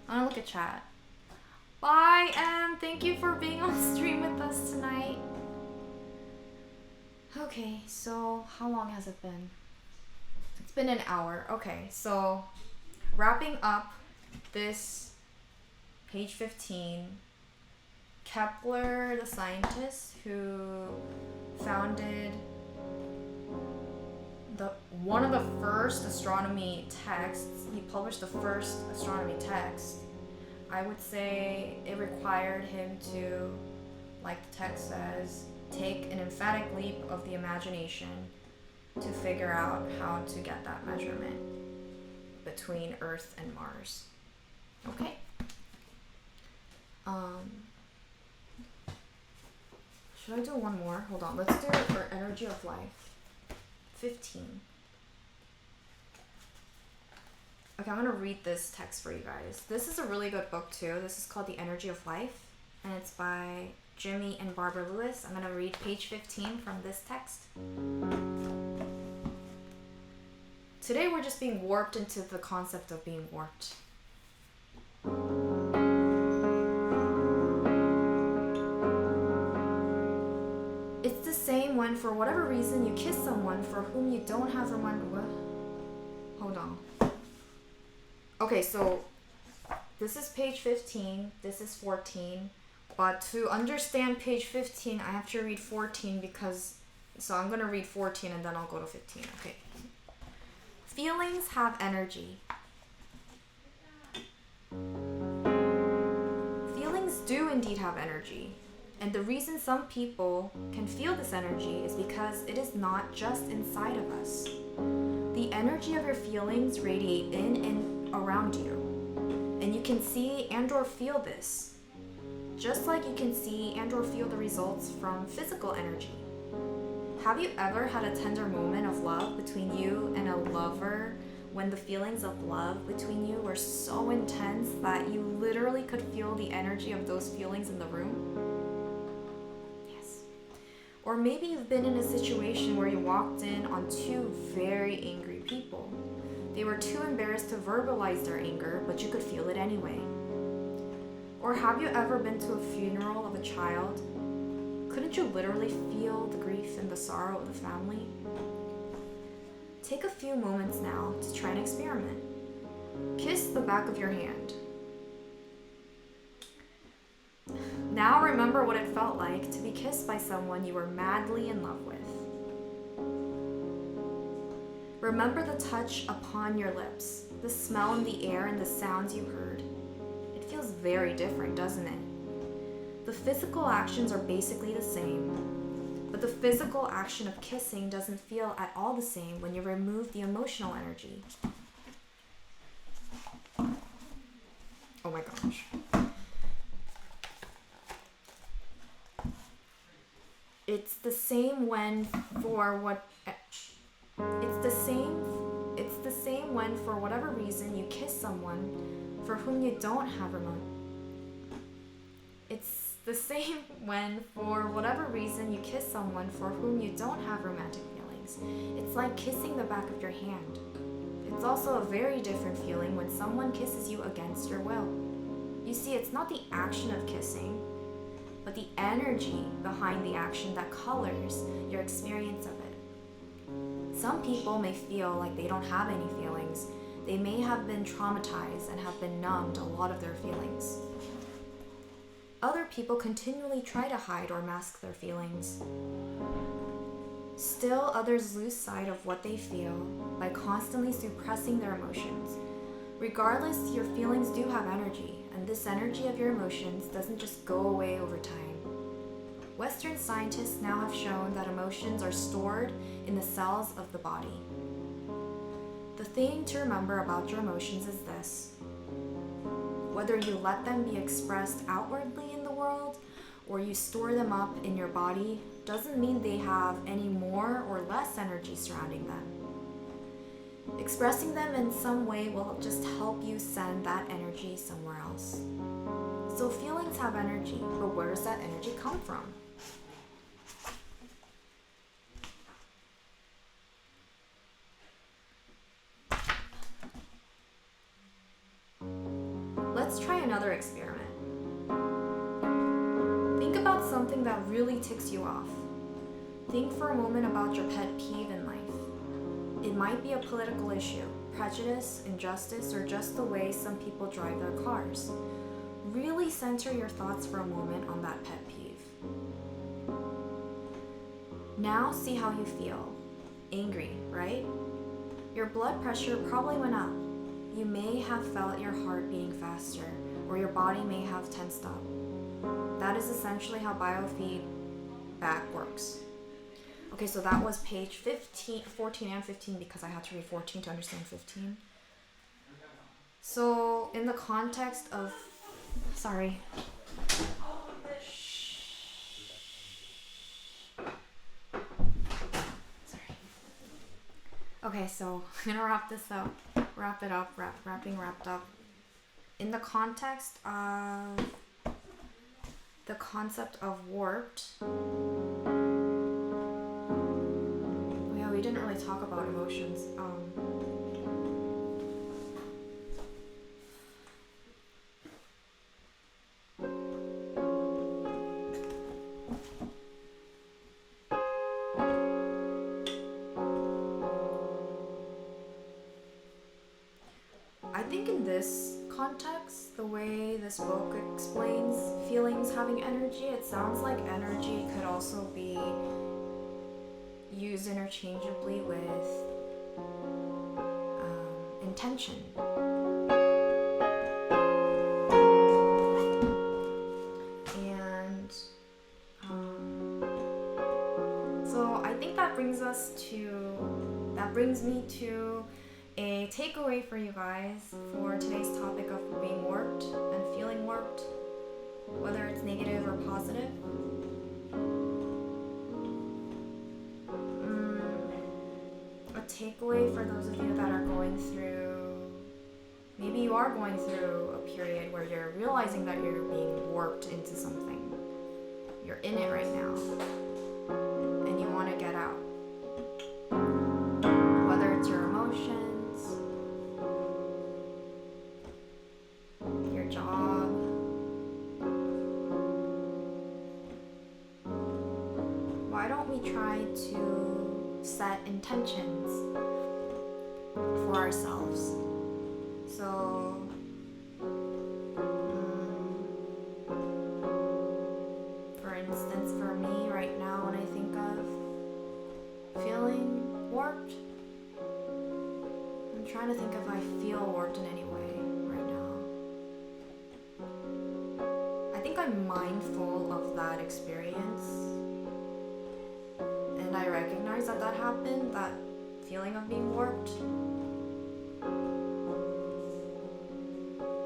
S1: I'm gonna look at chat. Bye, Em. Thank you for being on stream with us tonight. Okay, so how long has it been? It's been an hour. Okay, so wrapping up this page 15, Kepler, the scientist who founded one of the first astronomy texts, he published the first astronomy text. I would say it required him to, like the text says, take an emphatic leap of the imagination to figure out how to get that measurement between Earth and Mars. Okay. Should I do one more? Hold on. Let's do it for Energy of Life. 15. Okay, I'm gonna read this text for you guys. This is a really good book too. This is called The Energy of Life, and it's by Jimmy and Barbara Lewis. I'm gonna read page 15 from this text. Today we're just being warped into the concept of being warped. It's the same when, for whatever reason, you kiss someone for whom you don't have Hold on. Okay, so this is page 15, this is 14, but to understand page 15, I have to read 14 because, so I'm going to read 14 and then I'll go to 15, okay. Feelings have energy. Feelings do indeed have energy. And the reason some people can feel this energy is because it is not just inside of us. The energy of your feelings radiate in and around you. And you can see and or feel this. Just like you can see and or feel the results from physical energy. Have you ever had a tender moment of love between you and a lover when the feelings of love between you were so intense that you literally could feel the energy of those feelings in the room? Or maybe you've been in a situation where you walked in on two very angry people. They were too embarrassed to verbalize their anger, but you could feel it anyway. Or have you ever been to a funeral of a child? Couldn't you literally feel the grief and the sorrow of the family? Take a few moments now to try an experiment. Kiss the back of your hand. Now remember what it felt like to be kissed by someone you were madly in love with. Remember the touch upon your lips, the smell in the air, and the sounds you heard. It feels very different, doesn't it? The physical actions are basically the same, but the physical action of kissing doesn't feel at all the same when you remove the emotional energy. Oh my gosh. It's the same when for whatever reason you kiss someone for whom you don't have romantic. It's the same when for whatever reason you kiss someone for whom you don't have romantic feelings. It's like kissing the back of your hand. It's also a very different feeling when someone kisses you against your will. You see, it's not the action of kissing, but the energy behind the action that colors your experience of it. Some people may feel like they don't have any feelings. They may have been traumatized and have been numbed a lot of their feelings. Other people continually try to hide or mask their feelings. Still, others lose sight of what they feel by constantly suppressing their emotions. Regardless, your feelings do have energy, and this energy of your emotions doesn't just go away over time. Western scientists now have shown that emotions are stored in the cells of the body. The thing to remember about your emotions is this: whether you let them be expressed outwardly in the world or you store them up in your body doesn't mean they have any more or less energy surrounding them. Expressing them in some way will just help you send that energy somewhere else. So feelings have energy, but where does that energy come from? Let's try another experiment. Think about something that really ticks you off. Think for a moment about your pet peeve in life. It might be a political issue, prejudice, injustice, or just the way some people drive their cars. Really center your thoughts for a moment on that pet peeve. Now see how you feel. Angry, right? Your blood pressure probably went up. You may have felt your heart beating faster, or your body may have tensed up. That is essentially how biofeedback works. Okay, so that was page 14 and 15 because I had to read 14 to understand 15. So in the context of, sorry. Okay, so I'm gonna wrap it up. Wrapped up. In the context of the concept of warped, yeah, we didn't really talk about emotions. I think in this context, the way this book explains feelings having energy, it sounds like energy could also be used interchangeably with intention. And so I think that brings me to a takeaway for you guys for today's topic of being warped and feeling warped, whether it's negative or positive. A takeaway for those of you that are going through, maybe you are going through a period where you're realizing that you're being warped into something. You're in it right now and you want to get out. Whether it's your emotions, your job, we try to set intentions for ourselves. So, for instance, for me right now, when I think of feeling warped, I'm trying to think if I feel warped in any way right now. I think I'm mindful of that experience, and I recognize that that happened, that feeling of being warped.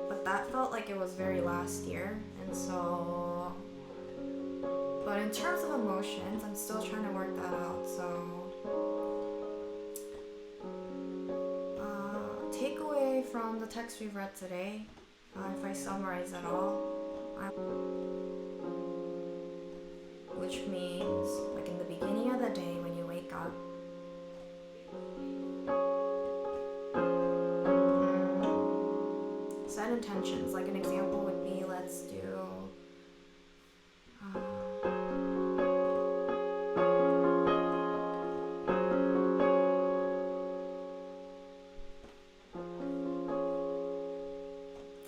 S1: But that felt like it was very last year, and so... But in terms of emotions, I'm still trying to work that out, so... Takeaway from the text we've read today, if I summarize it all, which means, like in the beginning of the day when you wake up, set intentions. Like an example would be, let's do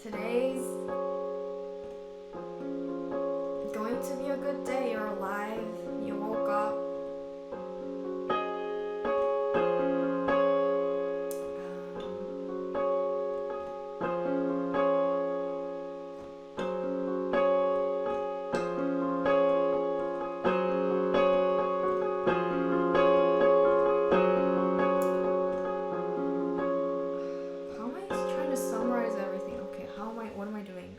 S1: today's going to be a good day. You're alive, you woke up. What am I doing?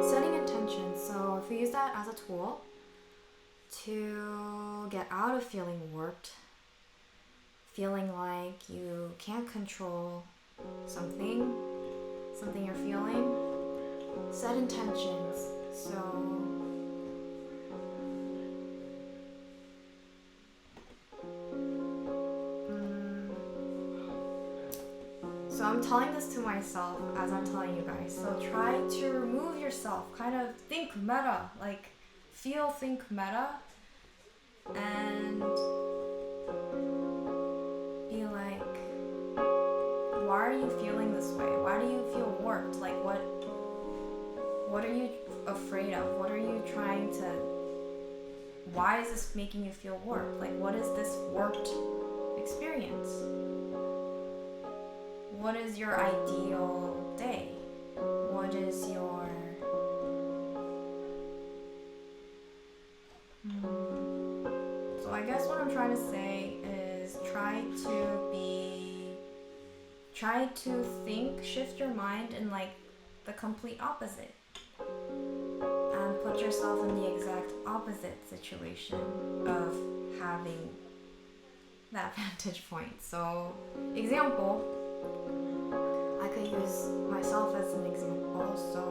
S1: Setting intentions. So if we use that as a tool to get out of feeling warped, feeling like you can't control something you're feeling, set intentions. So I'm telling this to myself as I'm telling you guys. So try to remove yourself, kind of think meta, like think meta, and be like, why are you feeling this way? Why do you feel warped? Like what are you afraid of? What are you trying to... Why is this making you feel warped? Like, what is this warped experience? What is your ideal day? What is your... So I guess what I'm trying to say is try to think, shift your mind in like the complete opposite. And put yourself in the exact opposite situation of having that vantage point. So, example, I could use myself as an example. So,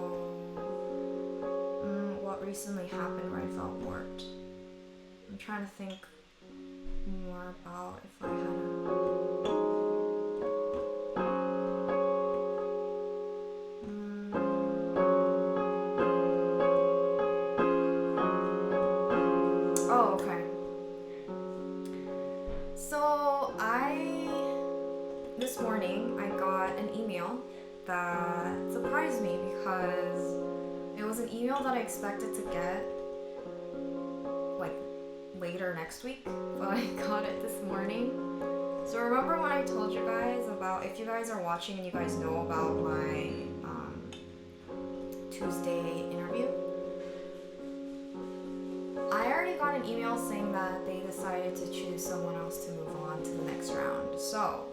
S1: what recently happened where I felt warped? I'm trying to think more about if I had this morning I got an email that surprised me because it was an email that I expected to get like later next week, but I got it this morning. So remember when I told you guys about, if you guys are watching and you guys know about my Tuesday interview, I already got an email saying that they decided to choose someone else to move on to the next round. So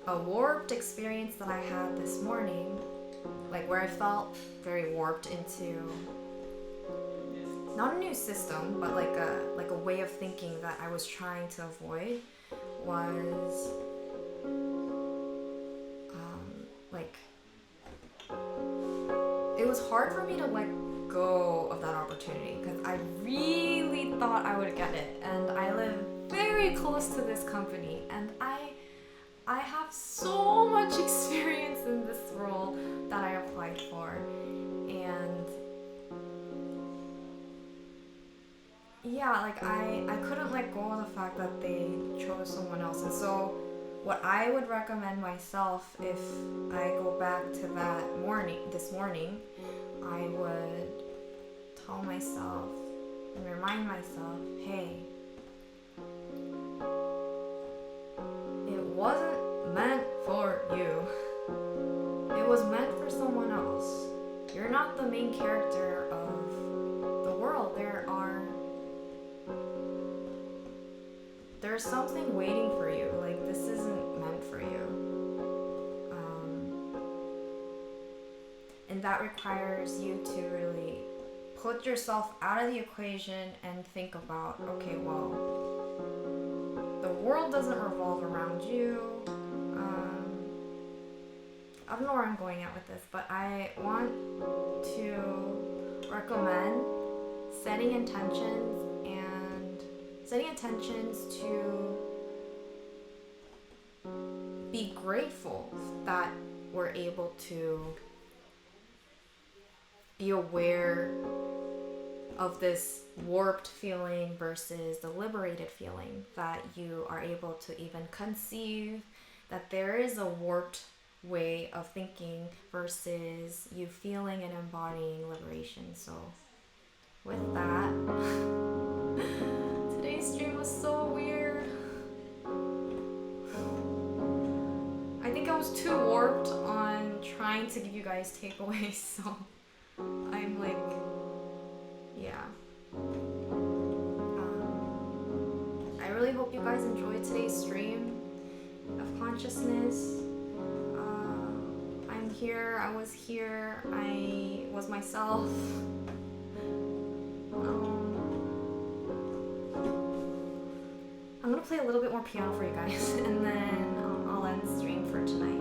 S1: a warped experience that I had this morning, like where I felt very warped into not a new system, but like a way of thinking that I was trying to avoid, was like it was hard for me to let go of that opportunity because I really thought I would get it, and I live very close to this company, and I I have so much experience in this role that I applied for, and yeah, like I couldn't let go of the fact that they chose someone else. And so what I would recommend myself if I go back to this morning, I would tell myself and remind myself, hey, it wasn't meant for you. It was meant for someone else. You're not the main character of the world. There's something waiting for you. Like, this isn't meant for you. And that requires you to really put yourself out of the equation and think about, okay, well, the world doesn't revolve around you. I don't know where I'm going at with this, but I want to recommend setting intentions to be grateful that we're able to be aware of this warped feeling versus the liberated feeling, that you are able to even conceive that there is a warped way of thinking versus you feeling and embodying liberation. So with that, today's stream was so weird. I think I was too warped on trying to give you guys takeaways, so I'm like, yeah. I really hope you guys enjoyed today's stream of consciousness. I'm here, I was here, I was myself. I'm gonna play a little bit more piano for you guys, and then I'll end the stream for tonight.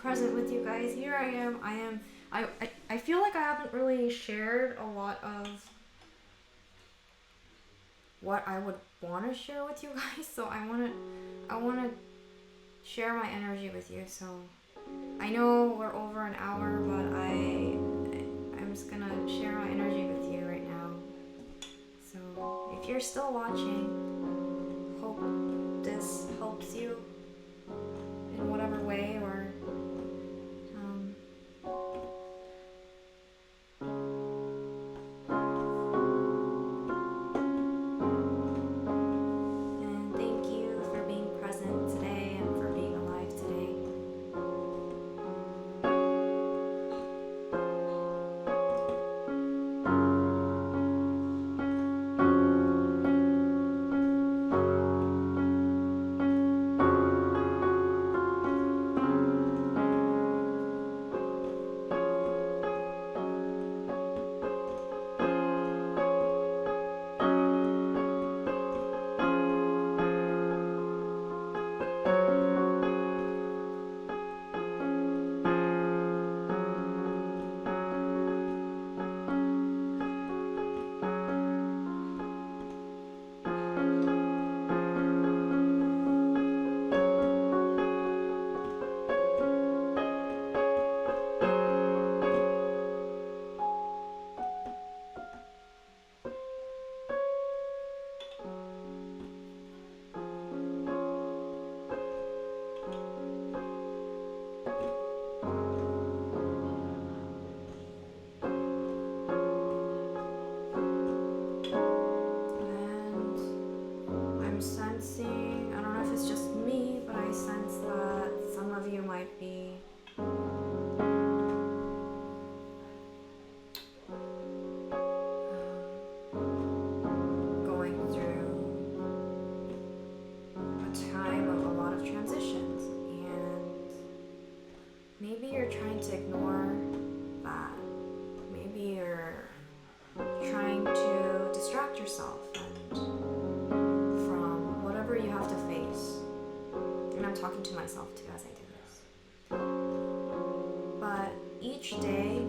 S1: present with you guys. Here I am. I feel like I haven't really shared a lot of what I would want to share with you guys. So I want to share my energy with you. So I know we're over an hour, but I'm just gonna share my energy with you right now. So if you're still watching, hope this helps you in whatever way, or and thank you for being present today and for being alive today. Sensing, I don't know if it's just me, but I sense that some of you might be going through a time of a lot of transitions, and maybe you're trying to ignore that. Maybe you're trying to distract yourself you have to face. And I'm talking to myself too as I do this. But each day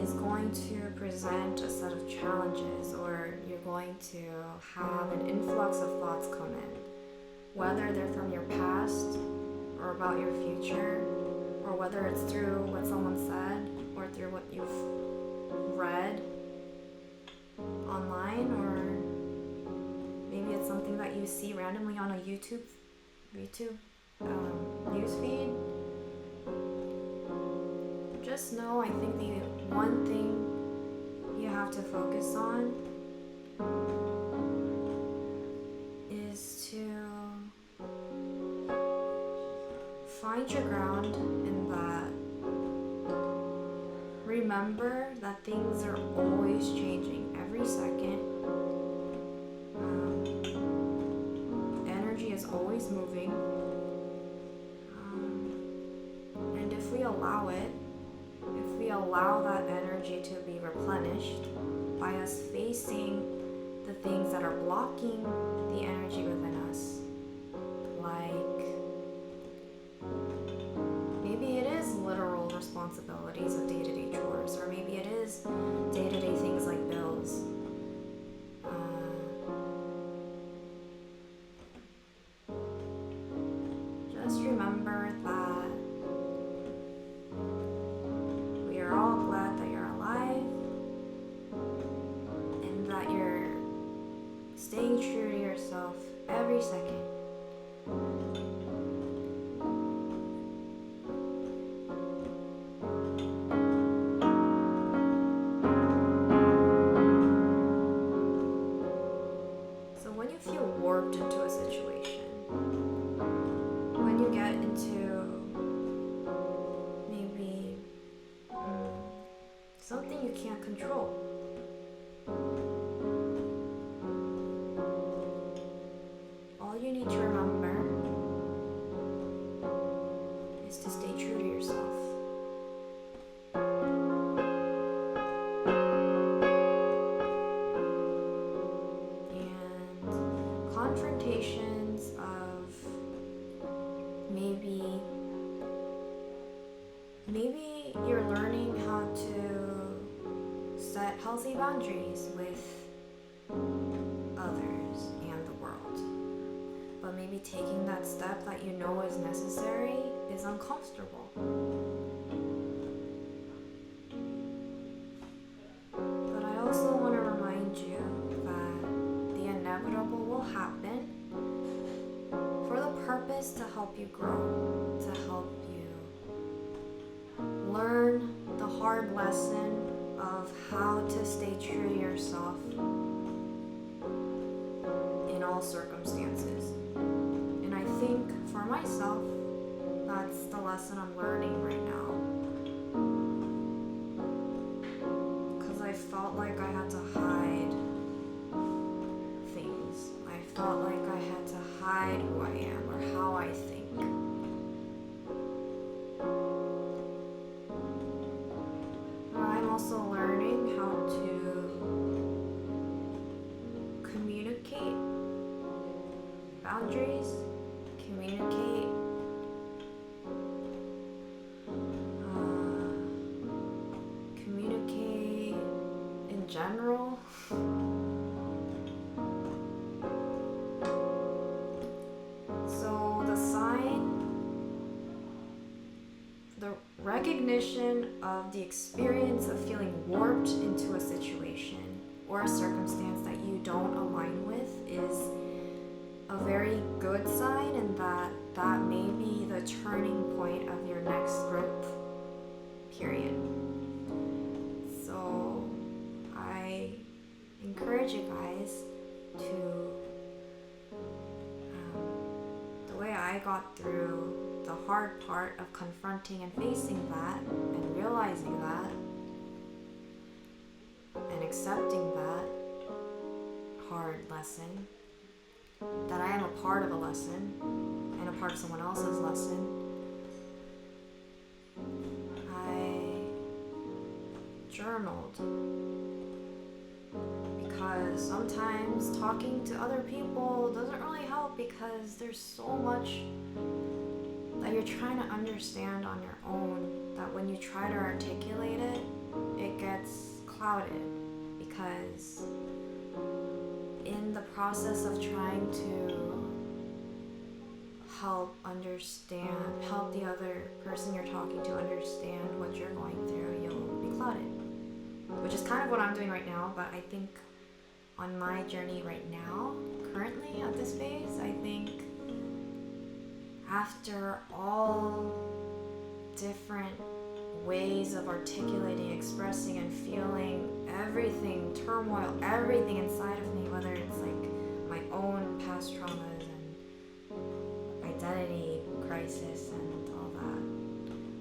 S1: is going to present a set of challenges, or you're going to have an influx of thoughts come in. Whether they're from your past or about your future, or whether it's through what someone said or through what you've read online, or maybe it's something that you see randomly on a YouTube news feed. Just know, I think the one thing you have to focus on is to find your ground in that. Remember that things are always changing every second. Energy is always moving. And if we allow it, if we allow that energy to be replenished by us facing the things that are blocking the energy within us, like maybe it is literal responsibilities of day-to-day chores, or maybe it is day-to-day things like bills. Just remember that we are all glad that you're alive, and that you're staying true to yourself every second. Into a situation, when you get into maybe something you can't control, all you need to remember is to stay true to yourself. Confrontations of boundaries with others and the world. But maybe taking that step that you know is necessary is uncomfortable. But I also want to remind you that the inevitable will happen for the purpose to help you grow, to help you learn the hard lesson of how to stay true to yourself in all circumstances. And I think for myself, that's the lesson I'm learning right now. Because I felt like I had to hide things. I felt like I had to hide who I am or how I think. But I'm also learning how to communicate boundaries, communicate in general. So the recognition of the experience of feeling warped into a situation or a circumstance that you don't align with is a very good sign, and that may be the turning point of your next growth period. So I encourage you guys to, the way I got through the hard part of confronting and facing that and realizing that and accepting that hard lesson, that I am a part of a lesson and a part of someone else's lesson, I journaled. Because sometimes talking to other people doesn't really help because there's so much that you're trying to understand on your own that when you try to articulate it, it gets clouded. Because in the process of trying to help the other person you're talking to understand what you're going through, you'll be clouded. Which is kind of what I'm doing right now, but I think on my journey right now, currently at this phase, I think after all different ways of articulating, expressing, and feeling everything, turmoil, everything inside of me, whether it's like my own past traumas and identity crisis and all that,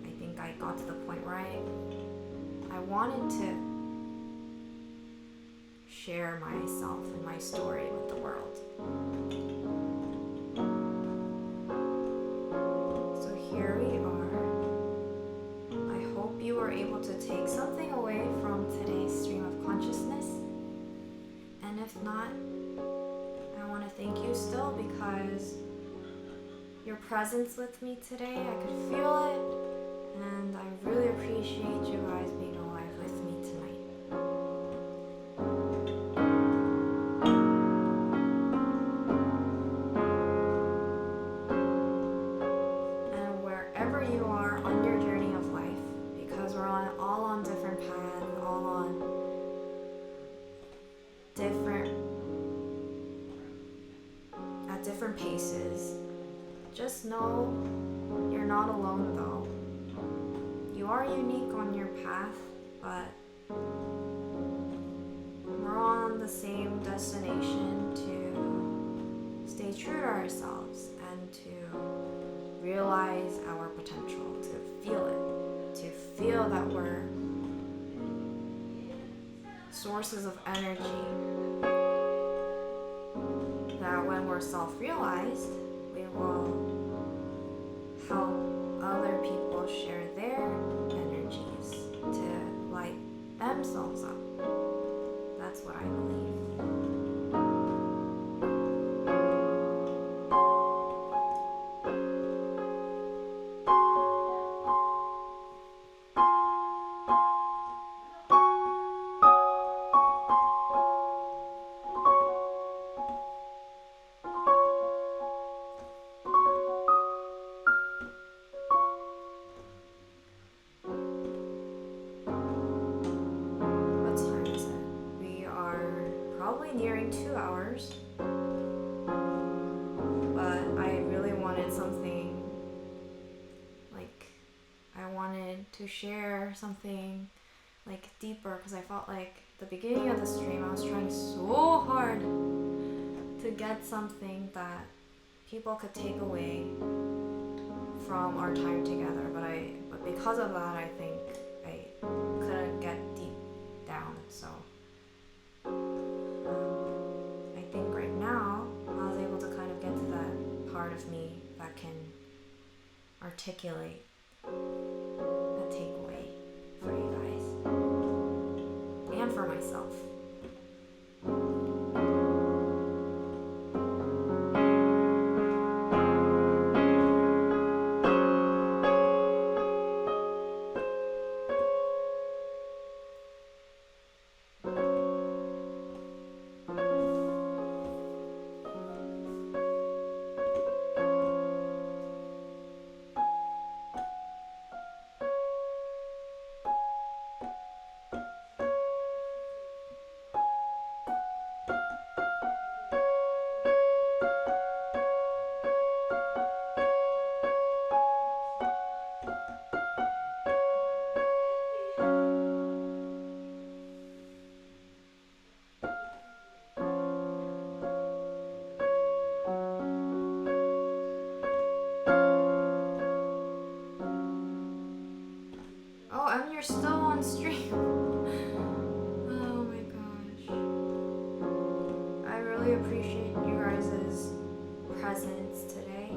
S1: I think I got to the point where I wanted to share myself and my story with the world. So here we are. I hope you were able to take something away from today's stream of consciousness. And if not, I want to thank you still because your presence with me today, I could feel it. And I really appreciate you guys being alive with me tonight. And wherever you are on your journey of life, because we're all on different paths, all on different paces, just know you're not alone though. You are unique on your path, but we're all on the same destination to stay true to ourselves and to realize our potential, to feel it, to feel that we're sources of energy, that when we're self-realized, we will help other people share their energies to light themselves up. That's what I believe. to share something like deeper, because I felt like the beginning of the stream I was trying so hard to get something that people could take away from our time together, but because of that I think I couldn't get deep down. So I think right now I was able to kind of get to that part of me that can articulate a takeaway for you guys and for myself. You're still on stream. Oh my gosh. I really appreciate you guys' presence today.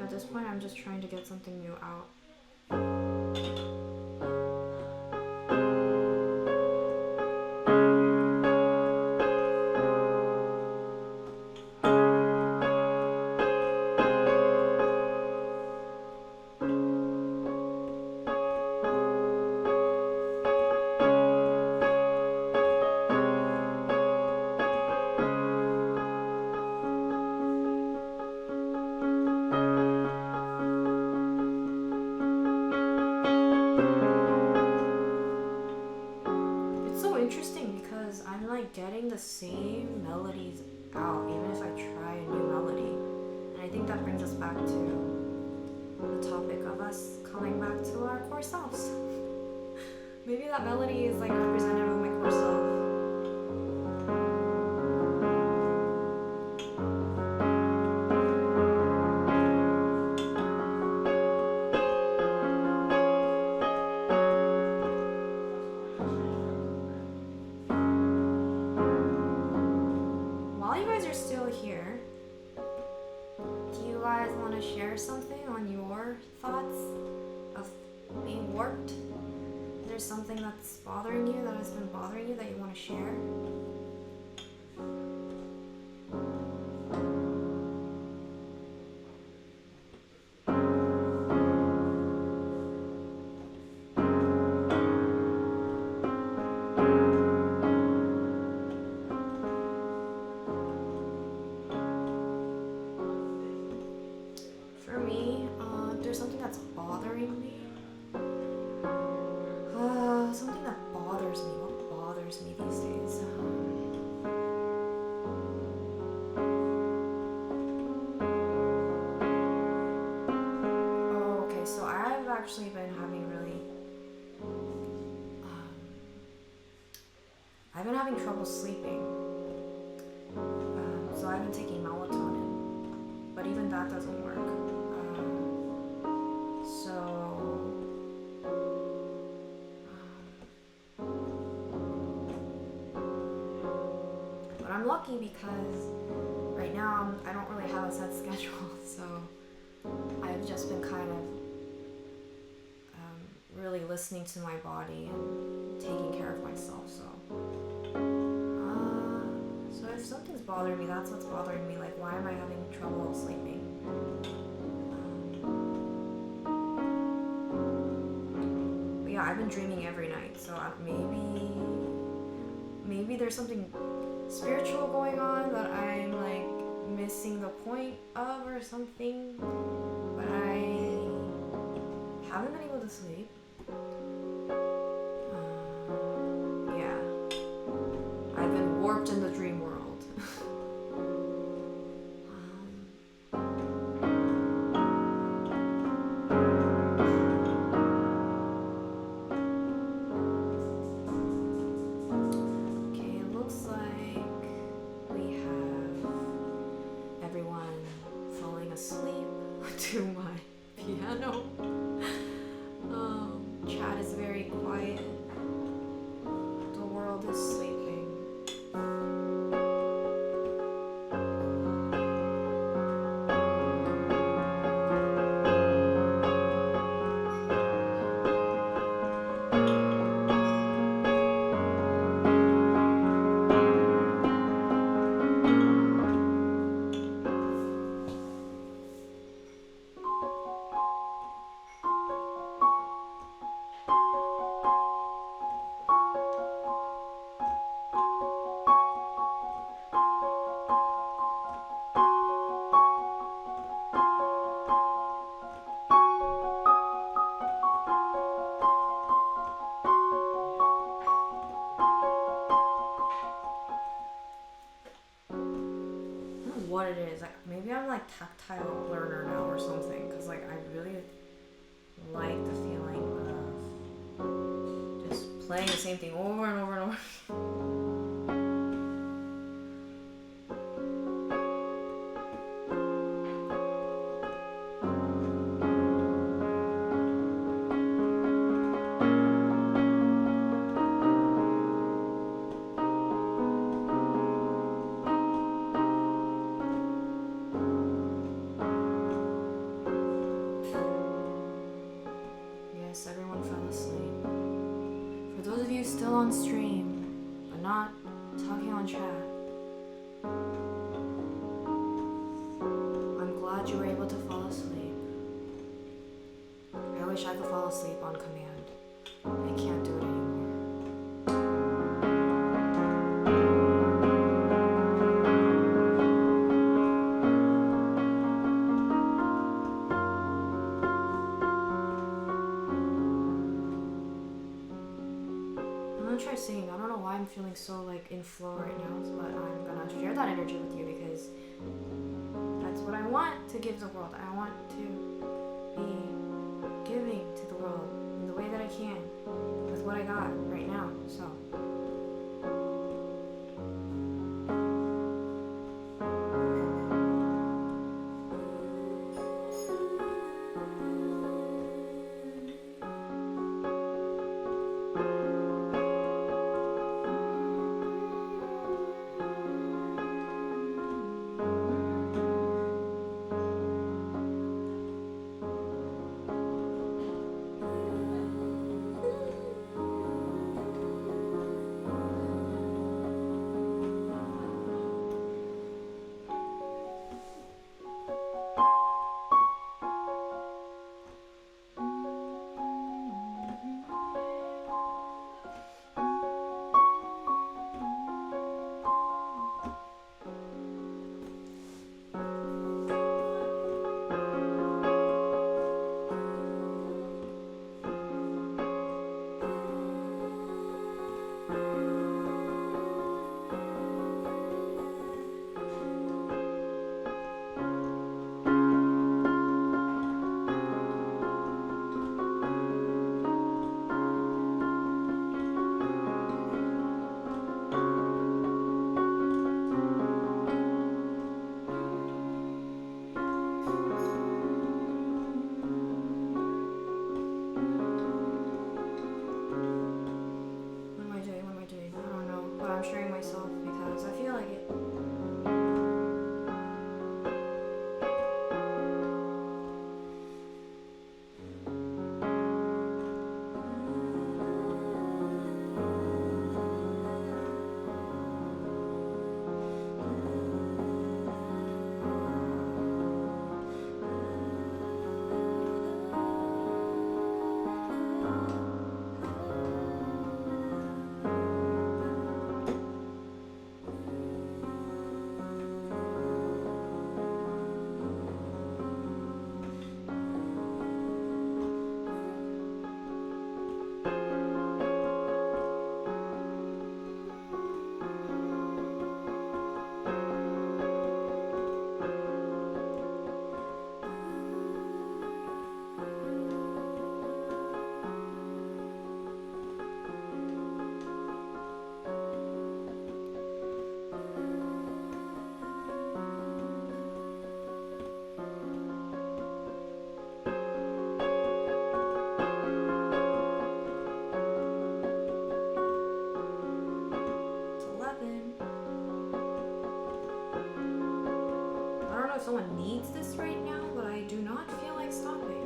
S1: At this point, I'm just trying to get something new out. Getting the same melodies out even if I try a new melody, and I think that brings us back to the topic of us coming back to our core selves. Maybe that melody is like representative of my core self. Share something on your thoughts of being warped? There's something that's bothering you, that has been bothering you, that you want to share? Something that's bothering me. Something that bothers me. What bothers me these days? Oh, okay. So I've actually been having really. I've been having trouble sleeping. So I've been taking melatonin, but even that doesn't work. So But I'm lucky because right now I don't really have a set schedule, so I've just been kind of really listening to my body and taking care of myself. So if something's bothering me, that's what's bothering me. Like, why am I having trouble sleeping? But yeah, I've been dreaming every night, so maybe there's something spiritual going on that I'm like missing the point of or something. But I haven't been able to sleep. Yeah, I've been warped in the dream world. Okay, it looks like we have everyone falling asleep to my piano. Chat is very quiet. The world is sleeping. What it is, like maybe I'm like tactile learner now or something, because like I really like the feeling of just playing the same thing over and over and over. Everyone fell asleep. For those of you still on stream, but not talking on chat, I'm glad you were able to fall asleep. I wish I could fall asleep on command. I can't do it anymore. Try singing. I don't know why I'm feeling so like in flow right now, but I'm gonna share that energy with you because that's what I want to give the world. I want to be giving to the world in the way that I can with what I got right now. So if someone needs this right now, but I do not feel like stopping.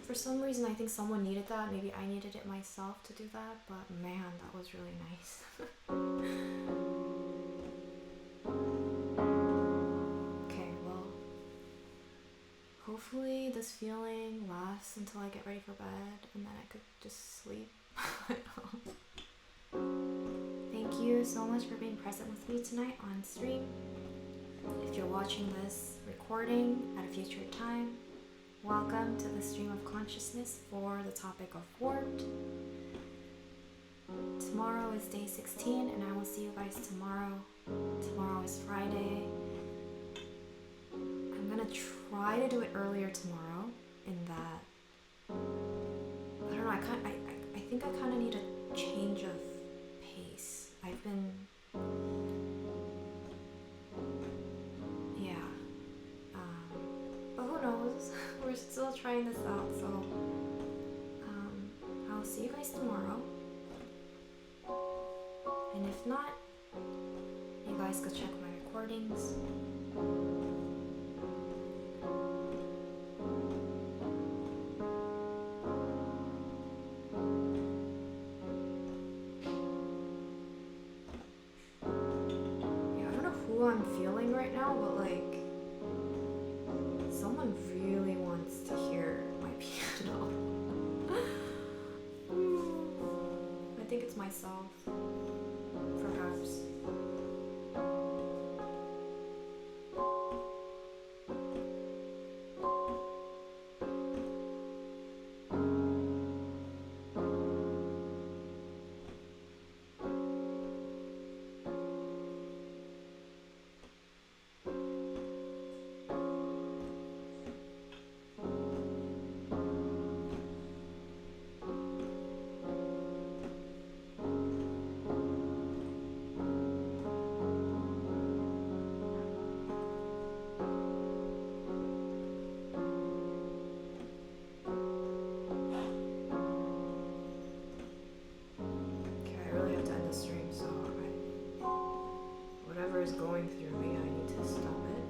S1: For some reason, I think someone needed that. Maybe I needed it myself to do that, but man, that was really nice. Okay, well, hopefully this feeling lasts until I get ready for bed, and then I could just sleep. Thank you so much for being present with me tonight on stream. If you're watching this recording at a future time, welcome to the stream of consciousness for the topic of warped. Tomorrow is day 16, and I will see you guys tomorrow. Tomorrow is Friday, try to do it earlier tomorrow. In that, I don't know. I think I kind of need a change of pace. I've been, yeah. But who knows? We're still trying this out. So I'll see you guys tomorrow. And if not, you guys could check my recordings. Yeah, I don't know who I'm feeling right now, but like, someone really wants to hear my piano. I think it's myself. Perhaps. Whatever is going through me, I need to stop it.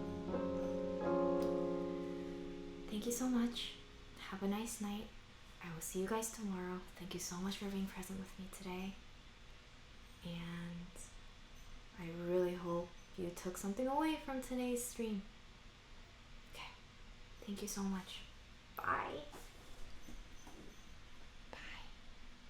S1: Thank you so much. Have a nice night. I will see you guys tomorrow. Thank you so much for being present with me today. And I really hope you took something away from today's stream. Okay. Thank you so much. Bye.